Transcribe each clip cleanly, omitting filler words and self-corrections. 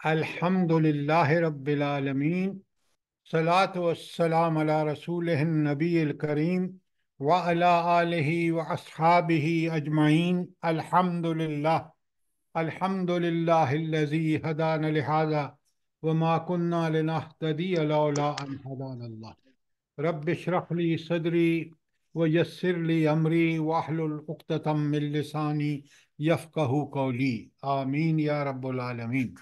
الحمد للہ رب العالمین، صلاۃ والسلام علی رسولہ النبی الکریم وعلی آلہ واصحابہ اجمعین۔ الحمد للہ الحمد للہ الذی ہدانا لہذا وما كنا لنہتدی لولا ان ہدانا اللہ۔ رب اشرح لی صدری ویسر لی امری واحلل عقدۃ من لسانی یفقہوا قولی، آمین یا رب العالمین۔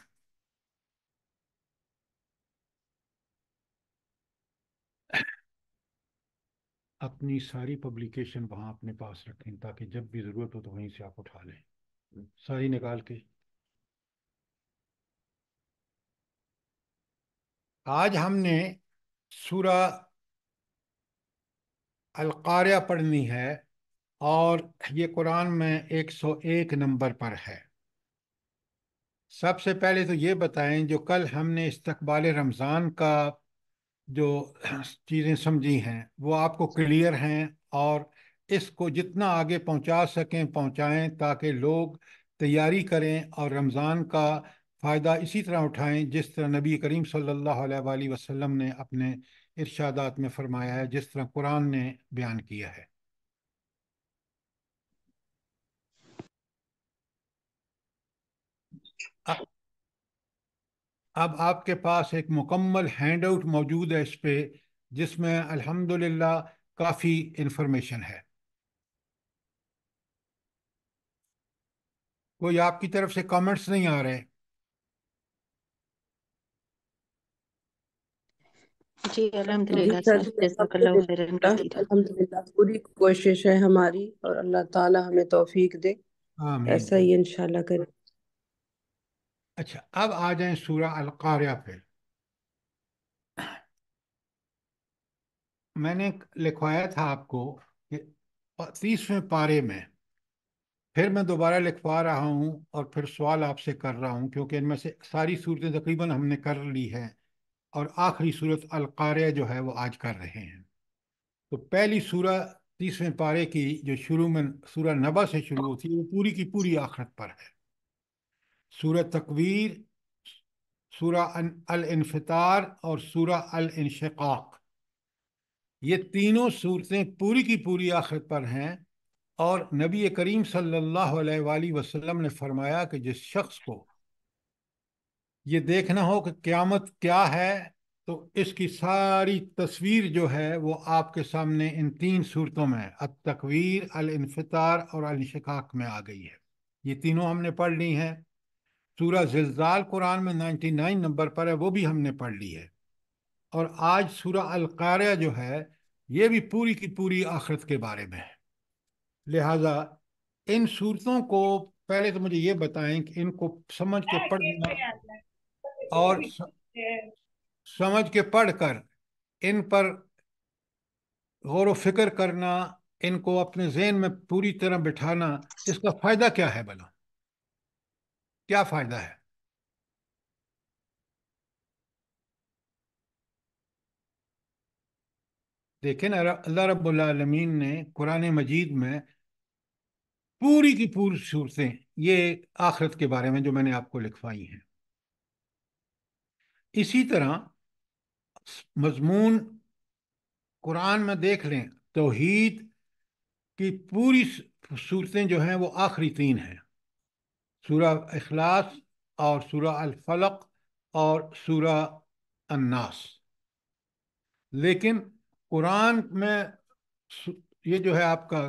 اپنی ساری پبلیکیشن وہاں اپنے پاس رکھیں تاکہ جب بھی ضرورت ہو تو وہیں سے آپ اٹھا لیں، ساری نکال کے۔ آج ہم نے سورہ القاریہ پڑھنی ہے اور یہ قرآن میں 101 نمبر پر ہے۔ سب سے پہلے تو یہ بتائیں، جو کل ہم نے استقبال رمضان کا جو چیزیں سمجھی ہیں وہ آپ کو کلیئر ہیں، اور اس کو جتنا آگے پہنچا سکیں پہنچائیں تاکہ لوگ تیاری کریں اور رمضان کا فائدہ اسی طرح اٹھائیں جس طرح نبی کریم صلی اللہ علیہ وآلہ وسلم نے اپنے ارشادات میں فرمایا ہے، جس طرح قرآن نے بیان کیا ہے۔ اب آپ کے پاس ایک مکمل ہینڈ آؤٹ موجود ہے اس پہ، جس میں الحمدللہ کافی انفارمیشن ہے۔ کوئی آپ کی طرف سے کامنٹس نہیں آ رہے؟ جی جی الحمدللہ سر، سر، جزاک اللہ خیرن کثیرا۔ الحمدللہ پوری کوشش ہے ہماری، اور اللہ تعالی ہمیں توفیق دے، آمین۔ ایسا ہی انشاءاللہ کرے۔ اچھا، اب آ جائیں سورہ القاریہ پہ۔ میں نے لکھوایا تھا آپ کو کہ 30ویں پارے میں، پھر میں دوبارہ لکھوا رہا ہوں اور پھر سوال آپ سے کر رہا ہوں، کیونکہ ان میں سے ساری صورتیں تقریباً ہم نے کر لی ہیں، اور آخری صورت القاریہ جو ہے وہ آج کر رہے ہیں۔ تو پہلی سورہ 30ویں پارے کی جو شروع میں سورہ نبا سے شروع ہوتی ہے، وہ پوری کی پوری آخرت پر ہے۔ سورہ تکویر، سورہ الانفطار اور سورہ الانشقاق، یہ تینوں صورتیں پوری کی پوری آخرت پر ہیں، اور نبی کریم صلی اللہ علیہ وآلہ وسلم نے فرمایا کہ جس شخص کو یہ دیکھنا ہو کہ قیامت کیا ہے تو اس کی ساری تصویر جو ہے وہ آپ کے سامنے ان تین صورتوں میں، التکویر، الانفطار اور الانشقاق میں آ گئی ہے۔ یہ تینوں ہم نے پڑھ لی ہیں۔ سورہ زلزال قرآن میں 99 نمبر پر ہے، وہ بھی ہم نے پڑھ لی ہے۔ اور آج سورہ القاریہ جو ہے یہ بھی پوری کی پوری آخرت کے بارے میں ہے۔ لہذا ان صورتوں کو پہلے تو مجھے یہ بتائیں کہ ان کو سمجھ کے پڑھنا اور سمجھ کے پڑھ کر ان پر غور و فکر کرنا، ان کو اپنے ذہن میں پوری طرح بٹھانا، اس کا فائدہ کیا ہے بھلا؟ کیا فائدہ ہے؟ دیکھیں نا، اللہ رب العالمین نے قرآن مجید میں پوری کی پوری صورتیں یہ آخرت کے بارے میں جو میں نے آپ کو لکھوائی ہیں، اسی طرح مضمون قرآن میں دیکھ لیں، توحید کی پوری صورتیں جو ہیں وہ آخری تین ہیں، سورہ اخلاص اور سورہ الفلق اور سورہ الناس۔ لیکن قرآن میں یہ جو ہے آپ کا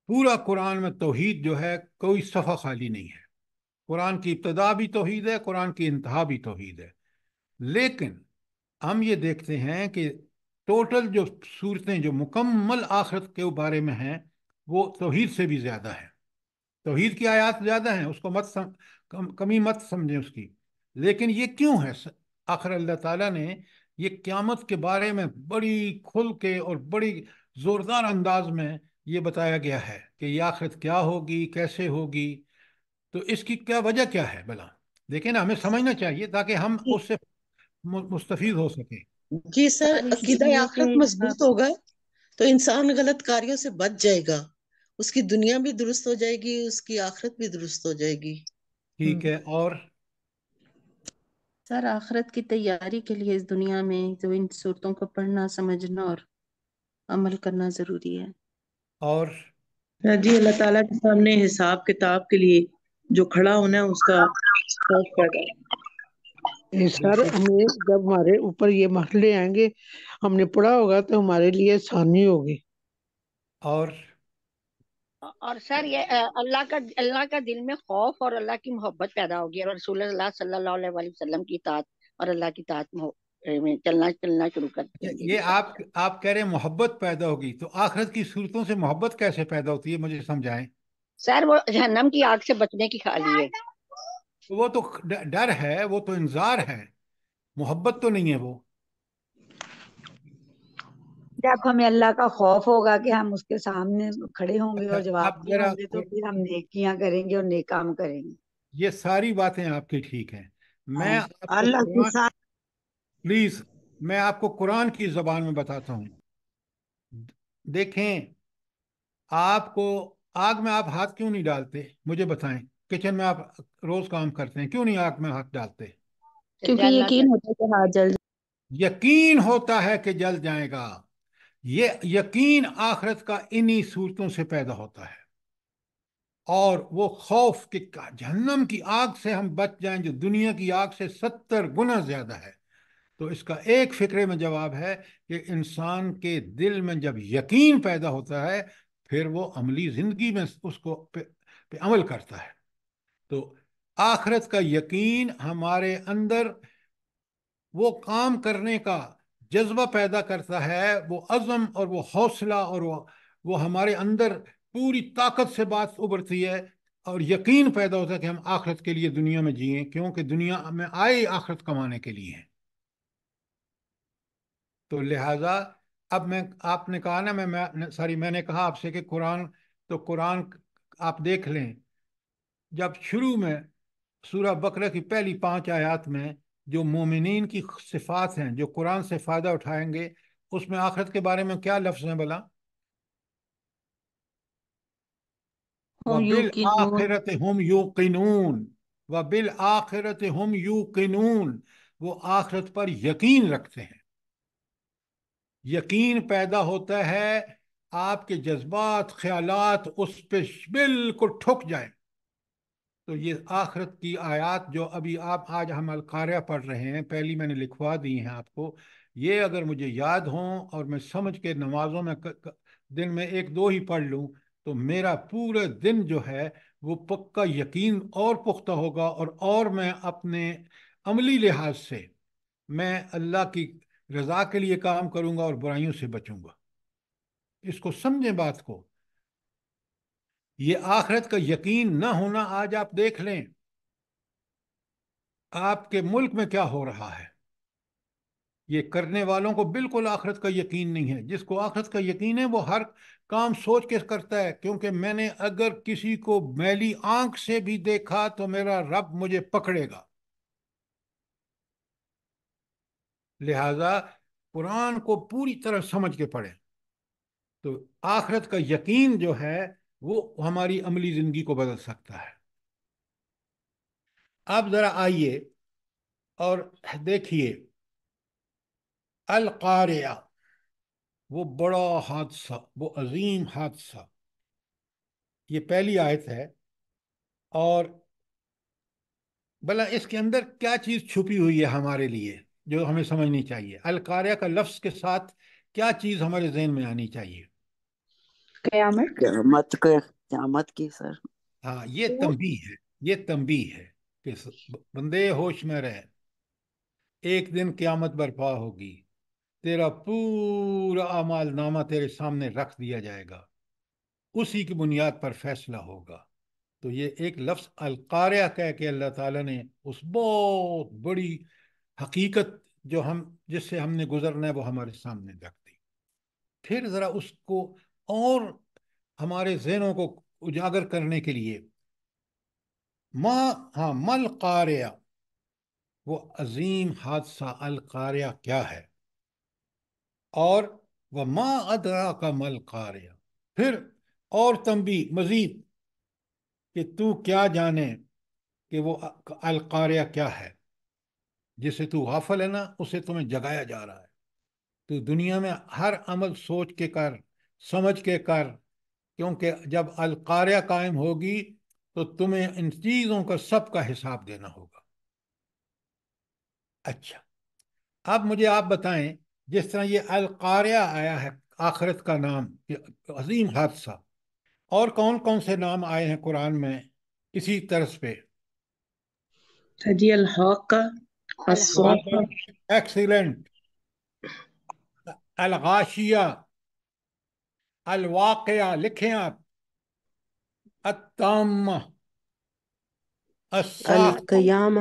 پورا قرآن میں توحید جو ہے کوئی صفحہ خالی نہیں ہے۔ قرآن کی ابتدا بھی توحید ہے، قرآن کی انتہا بھی توحید ہے۔ لیکن ہم یہ دیکھتے ہیں کہ ٹوٹل جو صورتیں جو مکمل آخرت کے بارے میں ہیں وہ توحید سے بھی زیادہ ہے۔ توحید کی آیات زیادہ ہیں، اس کو کمی مت سمجھیں اس کی۔ لیکن یہ کیوں ہے؟ آخر اللہ تعالیٰ نے یہ قیامت کے بارے میں بڑی کھل کے اور بڑی زوردار انداز میں یہ بتایا گیا ہے کہ یہ آخرت کیا ہوگی، کیسے ہوگی، تو اس کی کیا وجہ کیا ہے بھلا؟ دیکھیں نا، ہمیں سمجھنا چاہیے تاکہ ہم اس سے مستفید ہو سکیں۔ جی سر، سر اس عقیدہ لیے کہ آخرت مضبوط ہوگا تو انسان غلط کاریوں سے بچ جائے گا، اس کی دنیا بھی درست ہو جائے گی، اس کی آخرت بھی درست ہو جائے گی۔ ٹھیک ہے، اور سر آخرت کی تیاری کے لیے اس دنیا میں جو ان صورتوں کو پڑھنا سمجھنا اور عمل کرنا ضروری ہے۔ اور جی اللہ تعالیٰ کے سامنے حساب کتاب کے لیے جو کھڑا ہونا ہے اس کا خوف پیدا ہے۔ سر بالکل ہمیں جب ہمارے اوپر یہ مسئلے آئیں گے ہم نے پڑھا ہوگا تو ہمارے لیے آسانی ہوگی۔ اور اور سر یہ اللہ کا دل میں خوف اور اللہ کی محبت پیدا ہوگی اور رسول اللہ صلی اللہ علیہ وآلہ وسلم کی اطاعت اور اللہ کی اطاعت میں چلنا شروع کر دیں اچھا، گے یہ انشاءاللہ۔ آپ کہہ رہے ہیں محبت پیدا ہوگی، تو آخرت کی صورتوں سے محبت کیسے پیدا ہوتی ہے، مجھے سمجھائیں۔ سر وہ جہنم کی آگ سے بچنے کی خالی ہے۔ وہ تو ڈر ہے، وہ تو انذار ہے، محبت تو نہیں ہے وہ۔ جب ہمیں اللہ کا خوف ہوگا کہ ہم اس کے سامنے کھڑے ہوں گے اچھا، اور اب جواب دیں ذرا ہوں گے تو پھر ہم نیکیاں کریں گے اور نیک کام کریں گے۔ یہ ساری باتیں آپ کی ٹھیک ہیں، ہاں میں آپ کو اللہ کے قرآن، ساتھ پلیز میں آپ کو قرآن کی زبان میں بتاتا ہوں۔ دیکھیں، آپ کو آگ میں آپ ہاتھ کیوں نہیں ڈالتے، مجھے بتائیں۔ کچن میں آپ روز کام کرتے ہیں، کیوں نہیں آگ میں ہاتھ ڈالتے؟ کیونکہ جلنا یقین ہوتا ہے کہ ہاتھ جل یقین ہوتا ہے کہ جل جائے گا۔ یہ یقین آخرت کا انہی صورتوں سے پیدا ہوتا ہے، اور وہ خوف کہ جہنم کی آگ سے ہم بچ جائیں جو دنیا کی آگ سے 70 گنا زیادہ ہے۔ تو اس کا ایک فکرے میں جواب ہے کہ انسان کے دل میں جب یقین پیدا ہوتا ہے پھر وہ عملی زندگی میں اس کو پہ عمل کرتا ہے۔ تو آخرت کا یقین ہمارے اندر وہ کام کرنے کا جذبہ پیدا کرتا ہے، وہ عزم اور وہ حوصلہ، اور وہ ہمارے اندر پوری طاقت سے بات ابھرتی ہے، اور یقین پیدا ہوتا ہے کہ ہم آخرت کے لیے دنیا میں جئیں، کیونکہ دنیا میں آئے آخرت کمانے کے لیے ہیں۔ تو لہٰذا اب آپ نے کہا نا، میں نے کہا آپ سے کہ قرآن، تو قرآن آپ دیکھ لیں، جب شروع میں سورہ بقرہ کی پہلی 5 آیات میں جو مومنین کی صفات ہیں جو قرآن سے فائدہ اٹھائیں گے، اس میں آخرت کے بارے میں کیا لفظ ہیں بلا؟ ہوں یوقنون وَبِالْآخِرَةِ هُمْ يُوقِنُونَ، وَبِالْآخِرَةِ هُمْ يُوقِنُونَ، وہ آخرت پر یقین رکھتے ہیں۔ یقین پیدا ہوتا ہے، آپ کے جذبات خیالات اس پہ بالکل ٹھک جائیں۔ تو یہ آخرت کی آیات جو ابھی آج ہم القاریہ پڑھ رہے ہیں، پہلی میں نے لکھوا دی ہیں آپ کو، یہ اگر مجھے یاد ہوں اور میں سمجھ کے نمازوں میں دن میں 1 2 ہی پڑھ لوں تو میرا پورا دن جو ہے وہ پکا یقین اور پختہ ہوگا، اور میں اپنے عملی لحاظ سے میں اللہ کی رضا کے لیے کام کروں گا اور برائیوں سے بچوں گا۔ اس کو سمجھیں بات کو۔ یہ آخرت کا یقین نہ ہونا، آج آپ دیکھ لیں آپ کے ملک میں کیا ہو رہا ہے۔ یہ کرنے والوں کو بالکل آخرت کا یقین نہیں ہے۔ جس کو آخرت کا یقین ہے وہ ہر کام سوچ کے کرتا ہے، کیونکہ میں نے اگر کسی کو میلی آنکھ سے بھی دیکھا تو میرا رب مجھے پکڑے گا۔ لہذا قرآن کو پوری طرح سمجھ کے پڑھیں، تو آخرت کا یقین جو ہے وہ ہماری عملی زندگی کو بدل سکتا ہے۔ اب ذرا آئیے اور دیکھیے القاریہ، وہ بڑا حادثہ، وہ عظیم حادثہ، یہ پہلی آیت ہے۔ اور بلا اس کے اندر کیا چیز چھپی ہوئی ہے ہمارے لیے جو ہمیں سمجھنی چاہیے؟ القاریہ کا لفظ کے ساتھ کیا چیز ہمارے ذہن میں آنی چاہیے؟ قیامت قیامت کی سر۔ ہاں، یہ تنبیہ ہے، یہ تنبیہ ہے کہ بندے ہوش میں رہ، ایک دن قیامت برپا ہوگی، تیرا پورا اعمال نامہ تیرے سامنے رکھ دیا جائے گا، اسی کی بنیاد پر فیصلہ ہوگا۔ تو یہ ایک لفظ القاریہ کہہ کے اللہ تعالیٰ نے اس بہت بڑی حقیقت جس سے ہم نے گزرنا ہے وہ ہمارے سامنے رکھ دی۔ پھر ذرا اس کو اور ہمارے ذہنوں کو اجاگر کرنے کے لیے مل قاریہ، وہ عظیم حادثہ القاریہ کیا ہے، اور وما ادراک مل قاریہ، پھر اور تنبیہ مزید کہ تو کیا جانے کہ وہ القاریہ کیا ہے. جسے تو غافل ہے نا، اسے تمہیں جگایا جا رہا ہے. تو دنیا میں ہر عمل سوچ کے کر، سمجھ کے کر، کیونکہ جب القاریہ قائم ہوگی تو تمہیں ان چیزوں کا سب کا حساب دینا ہوگا. اچھا، اب مجھے آپ بتائیں، جس طرح یہ القاریہ آیا ہے آخرت کا نام، یہ عظیم حادثہ، اور کون کون سے نام آئے ہیں قرآن میں اسی طرز پہ؟ جی، الحاقہ، الصاخہ، ایکسیلنٹ. الغاشیہ، الواقعہ لکھیں آپ، التامہ، الصاخہ، القیامہ،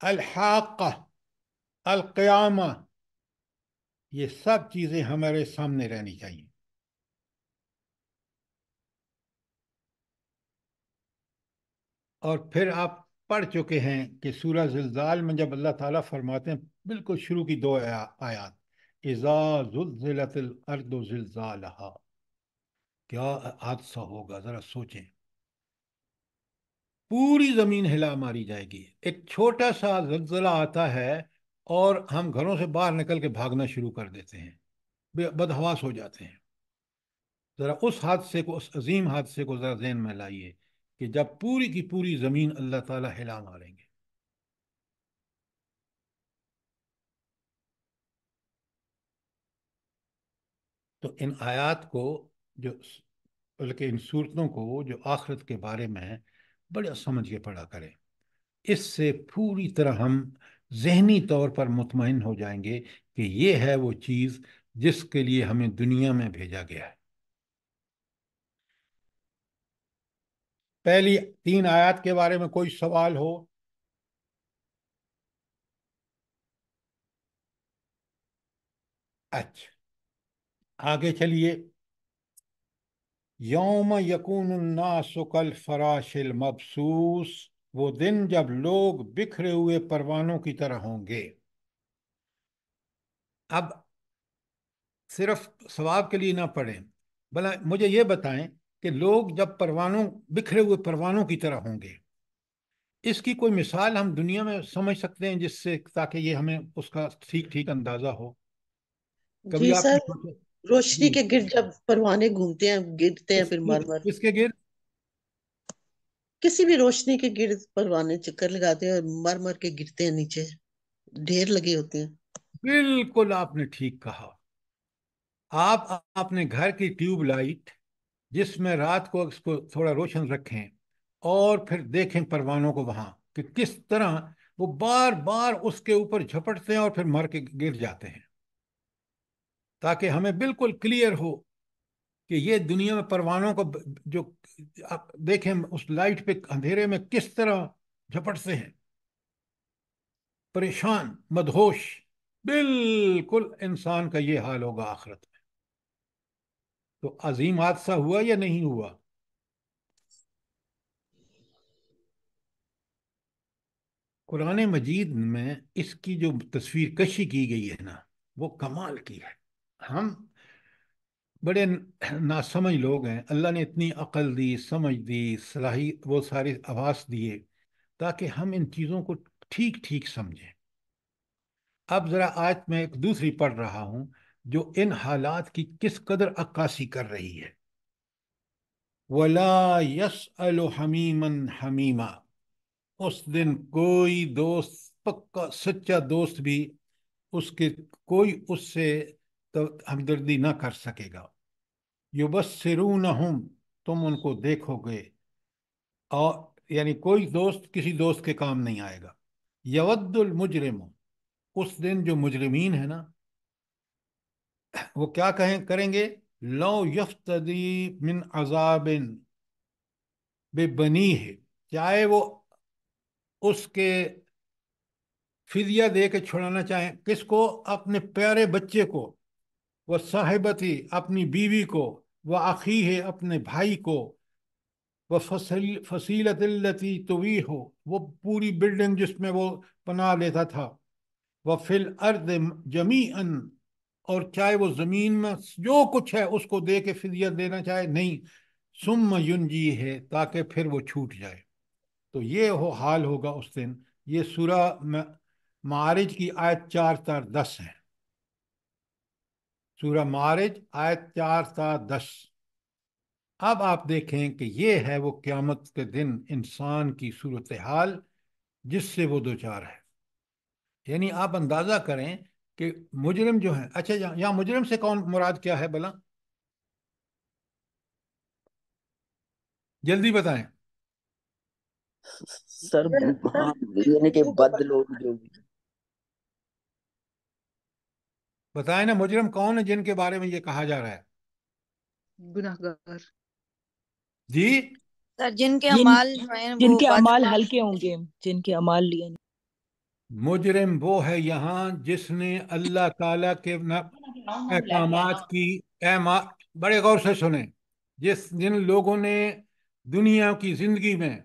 الحاقہ، القیامہ. یہ سب چیزیں ہمارے سامنے رہنی چاہیے. اور پھر آپ پڑھ چکے ہیں کہ سورہ زلزال میں جب اللہ تعالیٰ فرماتے ہیں، بالکل شروع کی 2 آیات، اذا زلزلت الارض زلزالہا، کیا حادثہ ہوگا ذرا سوچیں. پوری زمین ہلا ماری جائے گی. ایک چھوٹا سا زلزلہ آتا ہے اور ہم گھروں سے باہر نکل کے بھاگنا شروع کر دیتے ہیں، بدحواس ہو جاتے ہیں. ذرا اس حادثے کو، اس عظیم حادثے کو ذرا ذہن میں لائیے کہ جب پوری کی پوری زمین اللہ تعالیٰ ہلا ماریں گے. تو ان آیات کو جو، بلکہ ان صورتوں کو جو آخرت کے بارے میں ہیں، بڑے سمجھ کے پڑھا کریں. اس سے پوری طرح ہم ذہنی طور پر مطمئن ہو جائیں گے کہ یہ ہے وہ چیز جس کے لیے ہمیں دنیا میں بھیجا گیا ہے. پہلی 3 آیات کے بارے میں کوئی سوال ہو؟ اچھا، آگے چلیے. یوم یکون الناس کالفراش المبثوث، وہ دن جب لوگ بکھرے ہوئے پروانوں کی طرح ہوں گے. اب صرف ثواب کے لیے نہ پڑھیں، بھلا مجھے یہ بتائیں کہ لوگ جب بکھرے ہوئے پروانوں کی طرح ہوں گے، اس کی کوئی مثال ہم دنیا میں سمجھ سکتے ہیں جس سے، تاکہ یہ ہمیں اس کا ٹھیک ٹھیک اندازہ ہو؟ کبھی جی آپ سر، نے روشنی جی کے گرد جب پروانے گھومتے ہیں، گرتے ہیں اس پھر مر مر، اس کے گرد کسی بھی روشنی کے گرد پروانے چکر لگاتے ہیں اور مر مر کے گرتے ہیں نیچے، ڈھیر لگے ہوتے ہیں. بالکل آپ نے ٹھیک کہا. آپ اپنے گھر کی ٹیوب لائٹ، جس میں رات کو اس کو تھوڑا روشن رکھیں، اور پھر دیکھیں پروانوں کو وہاں کہ کس طرح وہ بار بار اس کے اوپر جھپٹتے ہیں اور پھر مر کے گر جاتے ہیں، تاکہ ہمیں بالکل کلیئر ہو کہ یہ دنیا میں پروانوں کو جو آپ دیکھیں اس لائٹ پہ اندھیرے میں کس طرح جھپٹتے ہیں، پریشان، مدہوش. بالکل انسان کا یہ حال ہوگا آخرت میں. تو عظیم حادثہ ہوا یا نہیں ہوا؟ قرآن مجید میں اس کی جو تصویر کشی کی گئی ہے نا، وہ کمال کی ہے. ہم بڑے ناسمجھ لوگ ہیں، اللہ نے اتنی عقل دی، سمجھ دی، صلاحیت، وہ سارے آواز دیے تاکہ ہم ان چیزوں کو ٹھیک ٹھیک سمجھیں. اب ذرا آج میں ایک دوسری پڑھ رہا ہوں جو ان حالات کی کس قدر عکاسی کر رہی ہے. وَلَا يَسْأَلُ حَمِيمًا حَمِيمًا، اس دن کوئی دوست، پکا سچا دوست بھی کوئی اس سے ہمدردی نہ کر سکے گا. یبصرونہم، تم ان کو دیکھو گے، اور یعنی کوئی دوست کسی دوست کے کام نہیں آئے گا. یود المجرم، اس دن جو مجرمین ہیں نا، وہ کیا کریں گے؟ لو یفتدی من عذاب بے بنی ہے، چاہے وہ اس کے فدیہ دے کے چھڑانا چاہیں. کس کو؟ اپنے پیارے بچے کو. وہ صاحبتی، اپنی بیوی کو. وہ اخی ہے، اپنے بھائی کو. وہ فصیلت التی توی ہو، وہ پوری بلڈنگ جس میں وہ پناہ لیتا تھا. وہ فی الارض جمیعا، اور چاہے وہ زمین میں جو کچھ ہے اس کو دے کے فدیہ دینا چاہے، نہیں. ثم ینجی ہے، تاکہ پھر وہ چھوٹ جائے. تو یہ حال ہوگا اس دن. یہ سورہ معارج کی آیت 4 تا 10 ہے. سورہ معارج آیت 4 تا 10. اب آپ دیکھیں کہ یہ ہے وہ قیامت کے دن انسان کی صورتحال جس سے وہ دوچار ہے. یعنی آپ اندازہ کریں کہ مجرم جو ہیں. اچھا یہاں مجرم سے کون مراد کیا ہے بلا؟ جلدی بتائیں. سر ہاں یعنی کہ بد لوگ جو بھی بتائیں نا، مجرم کون ہے جن کے بارے میں یہ کہا جا رہا ہے؟ گناہگار، جی. سر جن کے جن اعمال جو ہیں جن وہ کے بد اعمال ہلکے ہوں گے، جن کے اعمال لیے مجرم وہ ہے یہاں جس نے اللہ تعالیٰ کے احکامات کی بڑے غور سے سنیں. جن لوگوں نے دنیا کی زندگی میں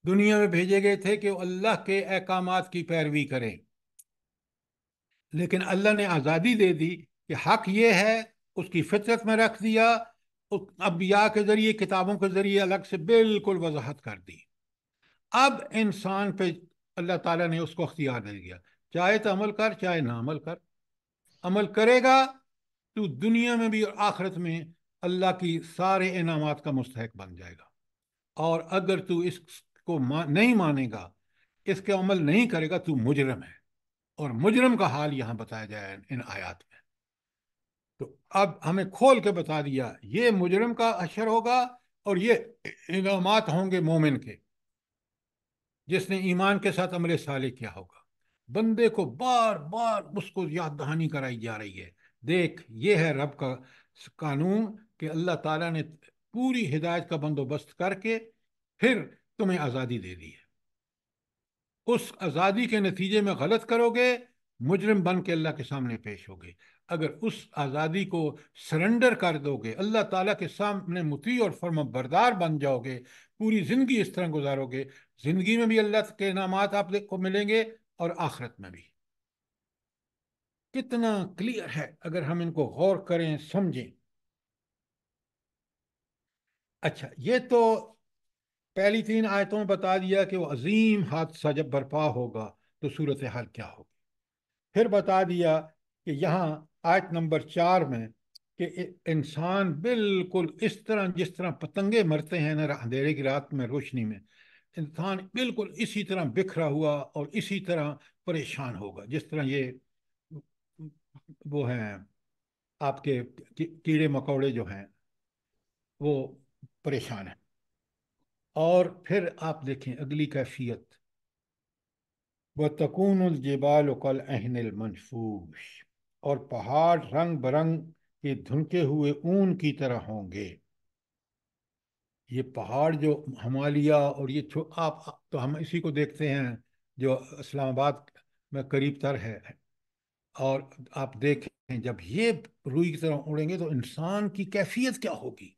دنیا میں بھیجے گئے تھے کہ وہ اللہ کے احکامات کی پیروی کریں، لیکن اللہ نے آزادی دے دی کہ حق یہ ہے، اس کی فطرت میں رکھ دیا، انبیاء کے ذریعے کتابوں کے ذریعے الگ سے بالکل وضاحت کر دی. اب انسان پہ اللہ تعالیٰ نے اس کو اختیار دے دیا، چاہے تو عمل کر چاہے نہ عمل کر. عمل کرے گا تو دنیا میں بھی اور آخرت میں اللہ کی سارے انعامات کا مستحق بن جائے گا. اور اگر تو اس کو نہیں مانے گا، اس کے عمل نہیں کرے گا، تو مجرم ہے. اور مجرم کا حال یہاں بتایا جائے ان آیات میں. تو اب ہمیں کھول کے بتا دیا یہ مجرم کا حشر ہوگا اور یہ انعامات ہوں گے مومن کے، جس نے ایمان کے ساتھ عمل صالح کیا ہوگا. بندے کو بار بار اس کو یاد دہانی کرائی جا رہی ہے. دیکھ، یہ ہے رب کا قانون کہ اللہ تعالیٰ نے پوری ہدایت کا بندوبست کر کے پھر تمہیں آزادی دے دی ہے. اس آزادی کے نتیجے میں غلط کرو گے، مجرم بن کے اللہ کے سامنے پیش ہوگے. اگر اس آزادی کو سرنڈر کر دو گے، اللہ تعالیٰ کے سامنے مطیع اور فرما بردار بن جاؤ گے، پوری زندگی اس طرح گزارو گے، زندگی میں بھی اللہ کے انعامات آپ کو ملیں گے اور آخرت میں بھی. کتنا کلیئر ہے اگر ہم ان کو غور کریں، سمجھیں. اچھا، یہ تو پہلی 3 آیتوں میں بتا دیا کہ وہ عظیم حادثہ جب برپا ہوگا تو صورتحال کیا ہوگی. پھر بتا دیا کہ یہاں آیت نمبر 4 میں کہ انسان بالکل اس طرح جس طرح پتنگے مرتے ہیں نا اندھیرے کی رات میں روشنی میں، انسان بالکل اسی طرح بکھرا ہوا اور اسی طرح پریشان ہوگا جس طرح یہ وہ ہیں آپ کے کیڑے مکوڑے جو ہیں وہ پریشان ہیں. اور پھر آپ دیکھیں اگلی کیفیت، وَتَكُونُ الْجِبَالُ كَالْعِهْنِ الْمَنْفُوشِ، اور پہاڑ رنگ برنگ کے دھنکے ہوئے اون کی طرح ہوں گے. یہ پہاڑ جو ہمالیہ اور یہ آپ تو ہم اسی کو دیکھتے ہیں جو اسلام آباد میں قریب تر ہے. اور آپ دیکھیں جب یہ روئی کی طرح اڑیں گے تو انسان کی کیفیت کیا ہوگی.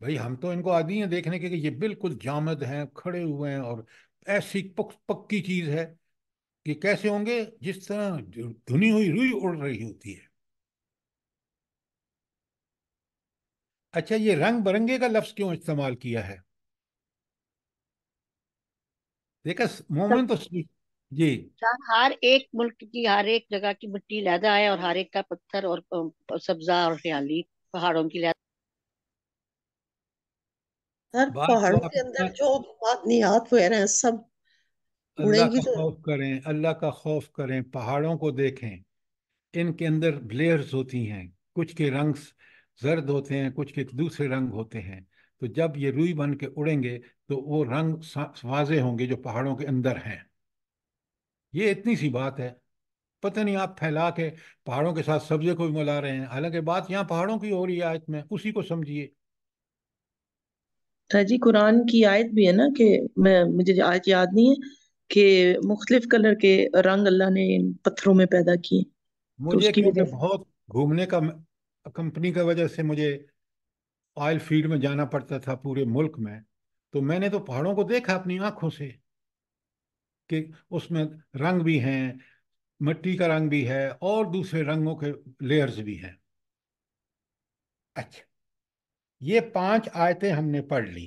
بھائی ہم تو ان کو عادی ہیں دیکھنے کے کہ یہ بالکل جامد ہیں، کھڑے ہوئے ہیں، اور ایسی پکی چیز ہے کہ کیسے ہوں گے جس طرح دھنی ہوئی روئی اڑ رہی ہوتی ہے. اچھا، یہ رنگ برنگے کا لفظ کیوں استعمال کیا ہے؟ دیکھا مومن تو جی ہر ایک ملک کی ہر ایک جگہ کی مٹی علیحدہ ہے اور ہر ایک کا پتھر اور سبزہ اور ہریالی پہاڑوں کی علیحدہ. سر بات تو پہاڑوں آپ کے اندر جو معدنیات وغیرہ ہیں سب اللہ اڑیں گی کا تو. خوف کریں، اللہ کا خوف کریں. پہاڑوں کو دیکھیں، ان کے اندر بلیئرز ہوتی ہیں، کچھ کے رنگ زرد ہوتے ہیں، کچھ کے دوسرے رنگ ہوتے ہیں. تو جب یہ روئی بن کے اڑیں گے تو وہ رنگ واضح ہوں گے جو پہاڑوں کے اندر ہیں. یہ اتنی سی بات ہے. پتہ نہیں آپ پھیلا کے پہاڑوں کے ساتھ سبزے کو بھی ملا رہے ہیں، حالانکہ بات یہاں پہاڑوں کی ہو رہی ہے آیت میں، اسی کو سمجھیے. جی قرآن کی آیت بھی ہے نا کہ مجھے آیت یاد نہیں ہے کہ مختلف کلر کے رنگ اللہ نے ان پتھروں میں پیدا کیے، تو اس مجھے کی کیونکہ وجہ سے. بہت گھومنے کا کمپنی کی وجہ سے مجھے آئل فیلڈ میں جانا پڑتا تھا پورے ملک میں، تو میں نے تو پہاڑوں کو دیکھا اپنی آنکھوں سے کہ اس میں رنگ بھی ہیں، مٹی کا رنگ بھی ہے اور دوسرے رنگوں کے لیئرز بھی ہیں. اچھا، یہ 5 آیتیں ہم نے پڑھ لی.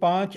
5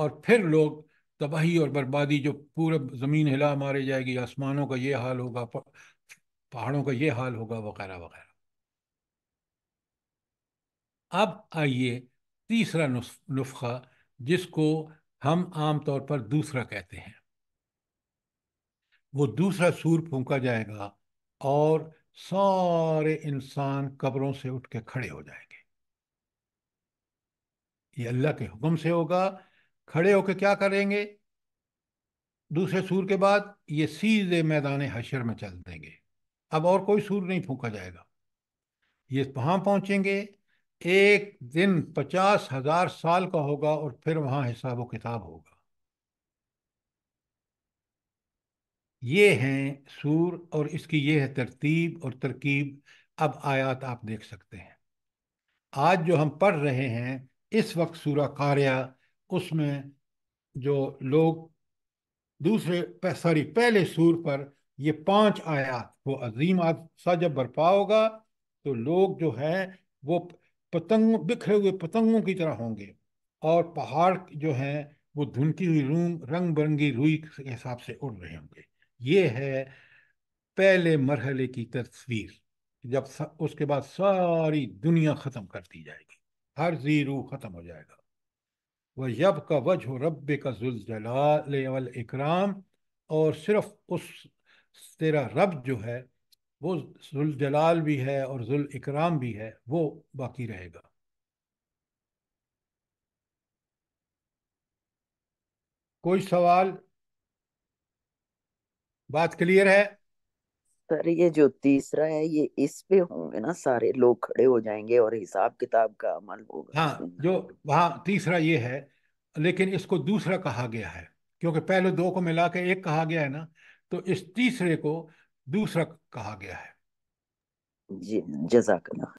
اور پھر لوگ تباہی اور بربادی، جو پورے زمین ہلا مارے جائے گی، آسمانوں کا یہ حال ہوگا، پہاڑوں کا یہ حال ہوگا، وغیرہ وغیرہ۔ اب آئیے تیسرا نسخہ، جس کو ہم عام طور پر دوسرا کہتے ہیں۔ وہ دوسرا سور پھونکا جائے گا اور سارے انسان قبروں سے اٹھ کے کھڑے ہو جائیں گے۔ یہ اللہ کے حکم سے ہوگا۔ کھڑے ہو کے کیا کریں گے؟ دوسرے سور کے بعد یہ سیدھے میدان حشر میں چل دیں گے۔ اب اور کوئی سور نہیں پھونکا جائے گا۔ یہ وہاں پہنچیں گے، ایک دن 50,000 سال کا ہوگا، اور پھر وہاں حساب و کتاب ہوگا۔ یہ ہیں سور، اور اس کی یہ ہے ترتیب اور ترکیب۔ اب آیات آپ دیکھ سکتے ہیں۔ آج جو ہم پڑھ رہے ہیں اس وقت سورہ قاریہ، اس میں جو لوگ پہلے سور پر یہ 5 آیات، وہ عظیم حادثہ جب برپا ہوگا تو لوگ جو ہیں وہ بکھرے ہوئے پتنگوں کی طرح ہوں گے، اور پہاڑ جو ہیں وہ دھنتی ہوئی رنگ برنگی روئی کے حساب سے اڑ رہے ہوں گے۔ یہ ہے پہلے مرحلے کی تصویر۔ جب اس کے بعد ساری دنیا ختم کر دی جائے گی، ہر ذی روح ختم ہو جائے گا۔ وَيَبْقَ وَجْهُ رَبِّكَ ذُو الْجَلَالِ وَالْإِكْرَامِ، اور صرف تیرا رب جو ہے وہ ذو الجلال بھی ہے اور ذو الاکرام بھی ہے، وہ باقی رہے گا۔ کوئی سوال؟ بات کلیئر ہے؟ سر یہ جو تیسرا ہے یہ اس پہ ہوں گے نا، سارے لوگ کھڑے ہو جائیں گے اور حساب کتاب کا عمل ہوگا ہاں، اس میں۔ جو وہاں تیسرا یہ ہے، لیکن اس کو دوسرا کہا گیا ہے کیونکہ پہلے 2 کو ملا کے ایک کہا گیا ہے نا، تو اس تیسرے کو دوسرا کہا گیا ہے۔ جی جزاک اللہ۔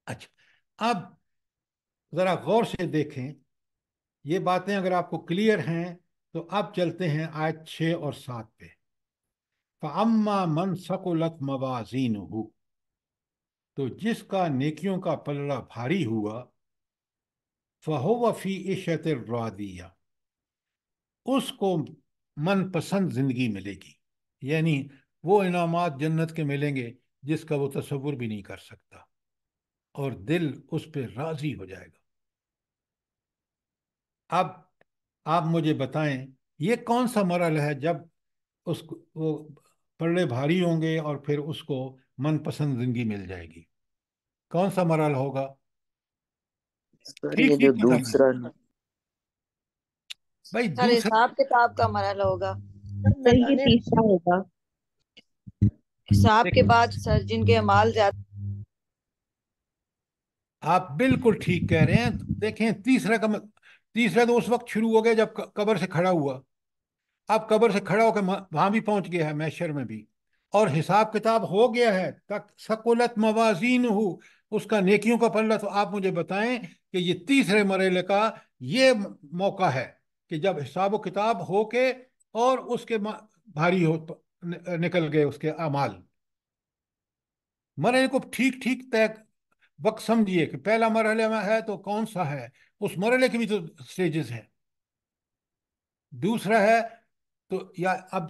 اچھا، اب ذرا غور سے دیکھیں، یہ باتیں اگر آپ کو کلیئر ہیں تو اب چلتے ہیں آیت 6 اور 7 پہ۔ فَأَمَّا مَنْ ثَقُلَتْ مَوَازِينُهُ، تو جس کا نیکیوں کا پلڑا بھاری ہوا، فَهُوَ فِي عِيشَةٍ رَاضِيَةٍ، اس کو من پسند زندگی ملے گی، یعنی وہ انعامات جنت کے ملیں گے جس کا وہ تصور بھی نہیں کر سکتا، اور دل اس پہ راضی ہو جائے گا۔ اب آپ مجھے بتائیں یہ کون سا مرحلہ ہے جب وہ پلڑے بھاری ہوں گے اور پھر اس کو من پسند زندگی مل جائے گی؟ کون سا مرحلہ ہوگا؟ سر ٹھیک یہ جو ٹھیک بتائیں دوسرا، بھائی، سر دوسرا حساب کتاب کا مرحلہ ہوگا۔ سر یہ میدان تیسرا ہوگا۔ حساب کے بعد سر جن کے اعمال زیادہ، آپ بالکل ٹھیک کہہ رہے ہیں۔ دیکھیں، تیسرا تو اس وقت شروع ہو گیا جب قبر سے کھڑا ہوا۔ اب قبر سے کھڑا ہو کے وہاں بھی پہنچ گیا ہے، محشر میں بھی، اور حساب کتاب ہو گیا ہے، ثقلت موازینہ، اس کا نیکیوں کا پلڑا۔ تو آپ مجھے بتائیں کہ یہ تیسرے مرحلے کا یہ موقع ہے کہ جب حساب و کتاب ہو کے اور اس کے بھاری نکل گئے اس کے اعمال۔ مرحلے کو ٹھیک ٹھیک وقت سمجھیے کہ پہلا مرحلے میں ہے تو کون سا ہے، اس مرحلے کی بھی تو سٹیجز ہیں۔ دوسرا ہے تو یا اب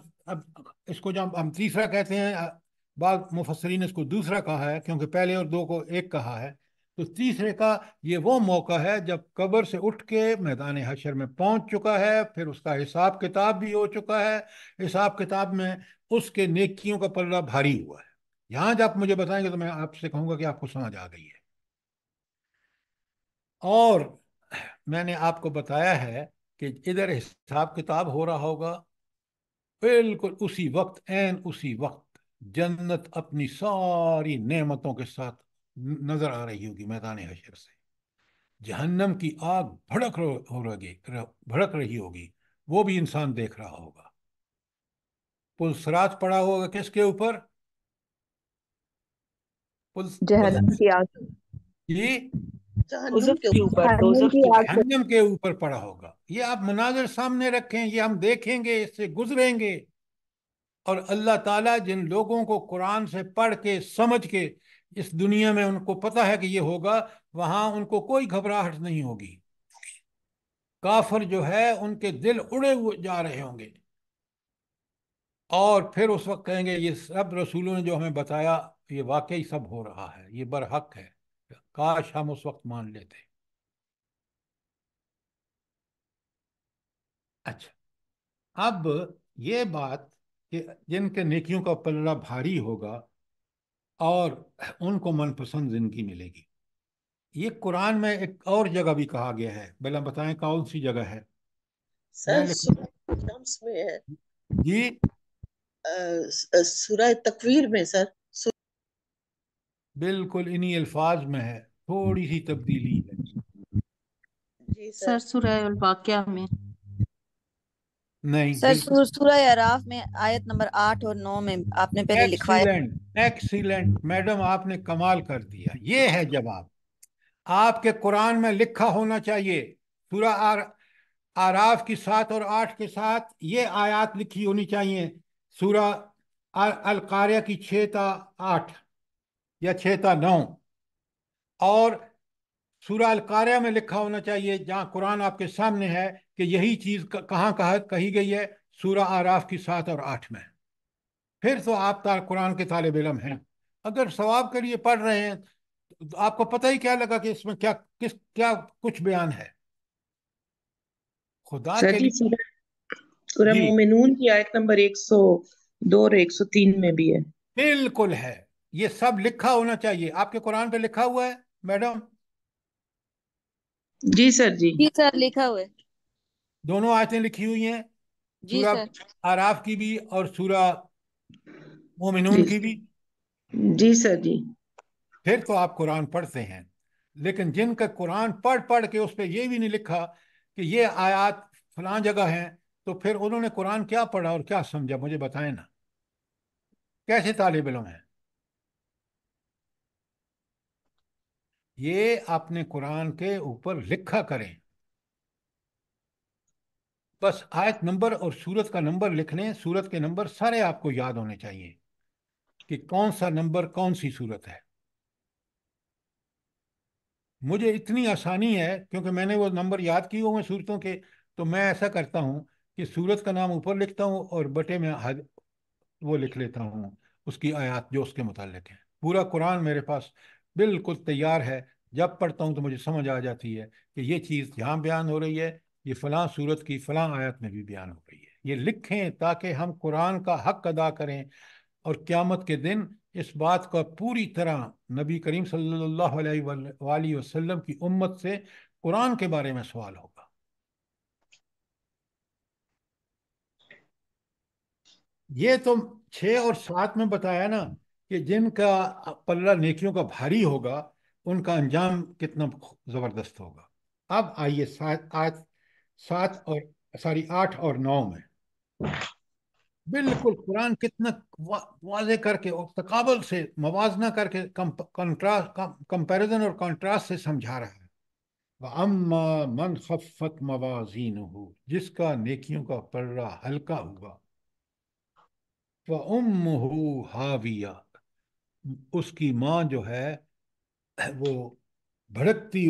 اس کو جب ہم تیسرا کہتے ہیں، بعض مفسرین اس کو دوسرا کہا ہے کیونکہ پہلے اور 2 کو ایک کہا ہے، تو تیسرے کا یہ وہ موقع ہے جب قبر سے اٹھ کے میدان حشر میں پہنچ چکا ہے، پھر اس کا حساب کتاب بھی ہو چکا ہے، حساب کتاب میں اس کے نیکیوں کا پلڑا بھاری ہوا ہے۔ یہاں جب آپ مجھے بتائیں گے تو میں آپ سے کہوں گا کہ آپ کو سمجھ آ گئی ہے۔ اور میں نے آپ کو بتایا ہے کہ ادھر حساب کتاب ہو رہا ہوگا، بالکل اسی وقت، اسی وقت جنت اپنی ساری نعمتوں کے ساتھ نظر آ رہی ہوگی میدان حشر سے۔ جہنم کی آگ بھڑک رہی ہوگی، وہ بھی انسان دیکھ رہا ہوگا۔ پل صراط پڑا ہوگا کس کے اوپر؟ جہنم کی آگ، یہ جہنم کے کے اوپر۔ اوپر جہنم کی آگ سے جہنم کے اوپر پڑا ہوگا۔ یہ آپ مناظر سامنے رکھیں، یہ ہم دیکھیں گے، اس سے گزریں گے، اور اللہ تعالیٰ جن لوگوں کو قرآن سے پڑھ کے سمجھ کے اس دنیا میں ان کو پتہ ہے کہ یہ ہوگا، وہاں ان کو کوئی گھبراہٹ نہیں ہوگی۔ کافر جو ہے ان کے دل اڑے ہوئے جا رہے ہوں گے، اور پھر اس وقت کہیں گے یہ سب رسولوں نے جو ہمیں بتایا یہ واقعی سب ہو رہا ہے، یہ برحق ہے، کاش ہم اس وقت مان لیتے۔ اچھا، اب یہ بات کہ جن کے نیکیوں کا پلڑا بھاری ہوگا اور ان کو من پسند زندگی ملے گی، یہ قرآن میں ایک اور جگہ بھی کہا گیا ہے، بلا بتائیں کون سی جگہ ہے؟ سر میں لکھ سورہ شمس میں ہے، جی سورہ تکویر میں سر، بالکل انہی الفاظ میں ہے، تھوڑی سی تبدیلی ہے۔ جی سر۔ سر سورہ الواقعہ میں۔ نہیں، سر بالکل سورہ اعراف میں آیت نمبر 8 اور 9 میں آپ نے پہلے لکھوایا۔ ایکسیلنٹ ایکسیلنٹ میڈم، آپ نے کمال کر دیا، یہ ہے جواب۔ آپ کے قرآن میں لکھا ہونا چاہیے، سورہ آراف کی 7 اور 8 کے ساتھ یہ آیات لکھی ہونی چاہیے، سورہ القاریہ کی 6 تا 8 یا 6 تا 9، اور سورہ القاریہ میں لکھا ہونا چاہیے جہاں قرآن آپ کے سامنے ہے کہ یہی چیز کہاں کہی گئی ہے، سورہ آراف کی 7 اور 8 میں۔ پھر تو آپ قرآن کے طالب علم ہیں۔ اگر ثواب کے لیے پڑھ رہے ہیں تو آپ کو پتہ ہی کیا لگا کہ اس میں کیا کچھ بیان ہے خدا سر کے جی لیے۔ سورہ جی مومنون کی آیت نمبر 102 اور 103 میں بھی ہے۔ بالکل ہے، یہ سب لکھا ہونا چاہیے۔ آپ کے قرآن پہ لکھا ہوا ہے میڈم؟ جی سر جی۔ جی سر لکھا ہوا ہے۔ دونوں آیتیں لکھی ہوئی ہیں، جی سورہ سر۔ آراف کی بھی اور سورہ جی مومنون کی بھی۔ جی سر جی۔ پھر تو آپ قرآن پڑھتے ہیں، لیکن جن کا قرآن پڑھ پڑھ کے اس پہ یہ بھی نہیں لکھا کہ یہ آیات فلاں جگہ ہیں، تو پھر انہوں نے قرآن کیا پڑھا اور کیا سمجھا؟ مجھے بتائیں نا، کیسے طالب علم ہیں یہ؟ اپنے قرآن کے اوپر لکھا کریں، بس آیت نمبر اور سورت کا نمبر لکھ لیں، سورت کے نمبر سارے آپ کو یاد ہونے چاہیے کہ کون سا نمبر کون سی سورت ہے۔ مجھے اتنی آسانی ہے کیونکہ میں نے وہ نمبر یاد کیے ہوئے صورتوں کے، تو میں ایسا کرتا ہوں کہ سورت کا نام اوپر لکھتا ہوں اور بٹے میں وہ لکھ لیتا ہوں اس کی آیات جو اس کے متعلق ہیں۔ پورا قرآن میرے پاس بالکل تیار ہے، جب پڑھتا ہوں تو مجھے سمجھ آ جاتی ہے کہ یہ چیز یہاں بیان ہو رہی ہے، یہ فلاں سورت کی فلاں آیت میں بھی بیان ہو رہی ہے۔ یہ لکھیں تاکہ ہم قرآن کا حق ادا کریں، اور قیامت کے دن اس بات کا پوری طرح نبی کریم صلی اللہ علیہ وآلہ وسلم کی امت سے قرآن کے بارے میں سوال ہوگا۔ یہ تو 6 اور 7 میں بتایا نا کہ جن کا پلہ نیکیوں کا بھاری ہوگا ان کا انجام کتنا زبردست ہوگا۔ اب آئیے 7 اور 8 اور 9 میں بالکل قرآن کتنا واضح کر کے اور تقابل سے موازنہ کر کے کمپیریزن اور کنٹراسٹ سے سمجھا رہا ہے۔ وَأَمَّا مَنْ خَفَّتْ مَوَازِينُهُ، جس کا نیکیوں کا پلڑا ہلکا ہوا، فَأُمُّهُ هَاوِيَةٌ، اس کی ماں جو ہے وہ بھڑکتی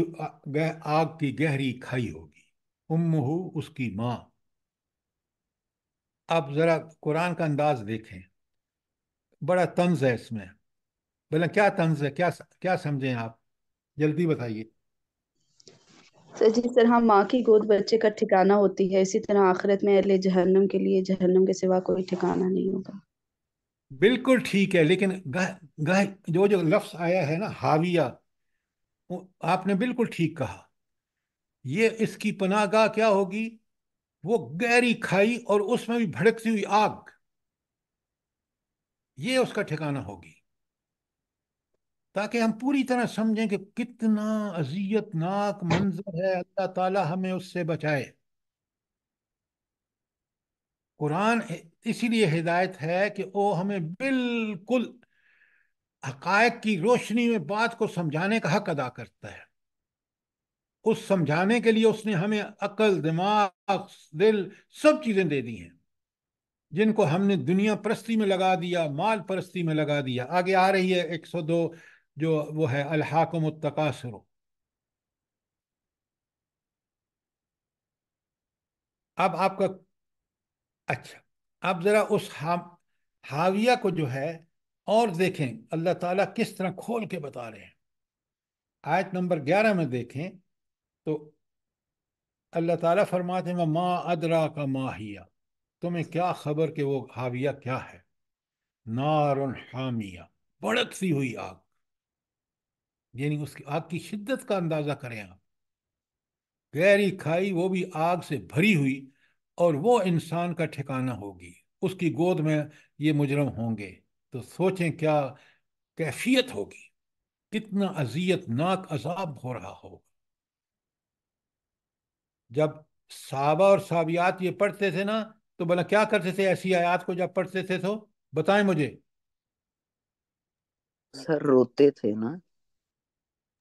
آگ کی گہری کھائی ہوگی۔ امہ، اس کی ماں۔ آپ ذرا قرآن کا انداز دیکھیں، بڑا طنز ہے اس میں۔ بھلا کیا طنز ہے؟ کیا سمجھیں آپ؟ جلدی بتائیے۔ سر جی سر، ہم ماں کی گود بچے کا ٹھکانہ ہوتی ہے، اسی طرح آخرت میں اہل جہنم کے لیے جہنم کے سوا کوئی ٹھکانہ نہیں ہوگا۔ بالکل ٹھیک ہے، لیکن جو لفظ آیا ہے نا حاویہ، آپ نے بالکل ٹھیک کہا، یہ اس کی پناہ گاہ کیا ہوگی؟ وہ گہری کھائی اور اس میں بھی بھڑکتی ہوئی آگ، یہ اس کا ٹھکانہ ہوگی، تاکہ ہم پوری طرح سمجھیں کہ کتنا اذیت ناک منظر ہے۔ اللہ تعالی ہمیں اس سے بچائے۔ قرآن اسی لیے ہدایت ہے کہ وہ ہمیں بالکل حقائق کی روشنی میں بات کو سمجھانے کا حق ادا کرتا ہے۔ اس سمجھانے کے لیے اس نے ہمیں عقل، دماغ، دل، سب چیزیں دے دی ہیں، جن کو ہم نے دنیا پرستی میں لگا دیا، مال پرستی میں لگا دیا۔ آگے آ رہی ہے 102 جو وہ ہے الحاکم التکاثر۔ اب آپ کا اچھا، اب ذرا اس حاویہ کو جو ہے اور دیکھیں اللہ تعالیٰ کس طرح کھول کے بتا رہے ہیں. آیت نمبر 11 میں دیکھیں تو اللہ تعالیٰ فرماتے ہیں ما ادرا کا ماہیہ، تمہیں کیا خبر کہ وہ حاویہ کیا ہے. نار حامیہ، بھڑکتی ہوئی آگ، یعنی اس کی آگ کی شدت کا اندازہ کریں آپ. گہری کھائی، وہ بھی آگ سے بھری ہوئی، اور وہ انسان کا ٹھکانہ ہوگی، اس کی گود میں یہ مجرم ہوں گے. تو سوچیں کیا کیفیت ہوگی، کتنا اذیت ناک عذاب ہو رہا ہوگا. جب صحابہ اور صحابیات یہ پڑھتے تھے نا تو بلا کیا کرتے تھے ایسی آیات کو جب پڑھتے تھے تو بتائیں مجھے. سر روتے تھے نا.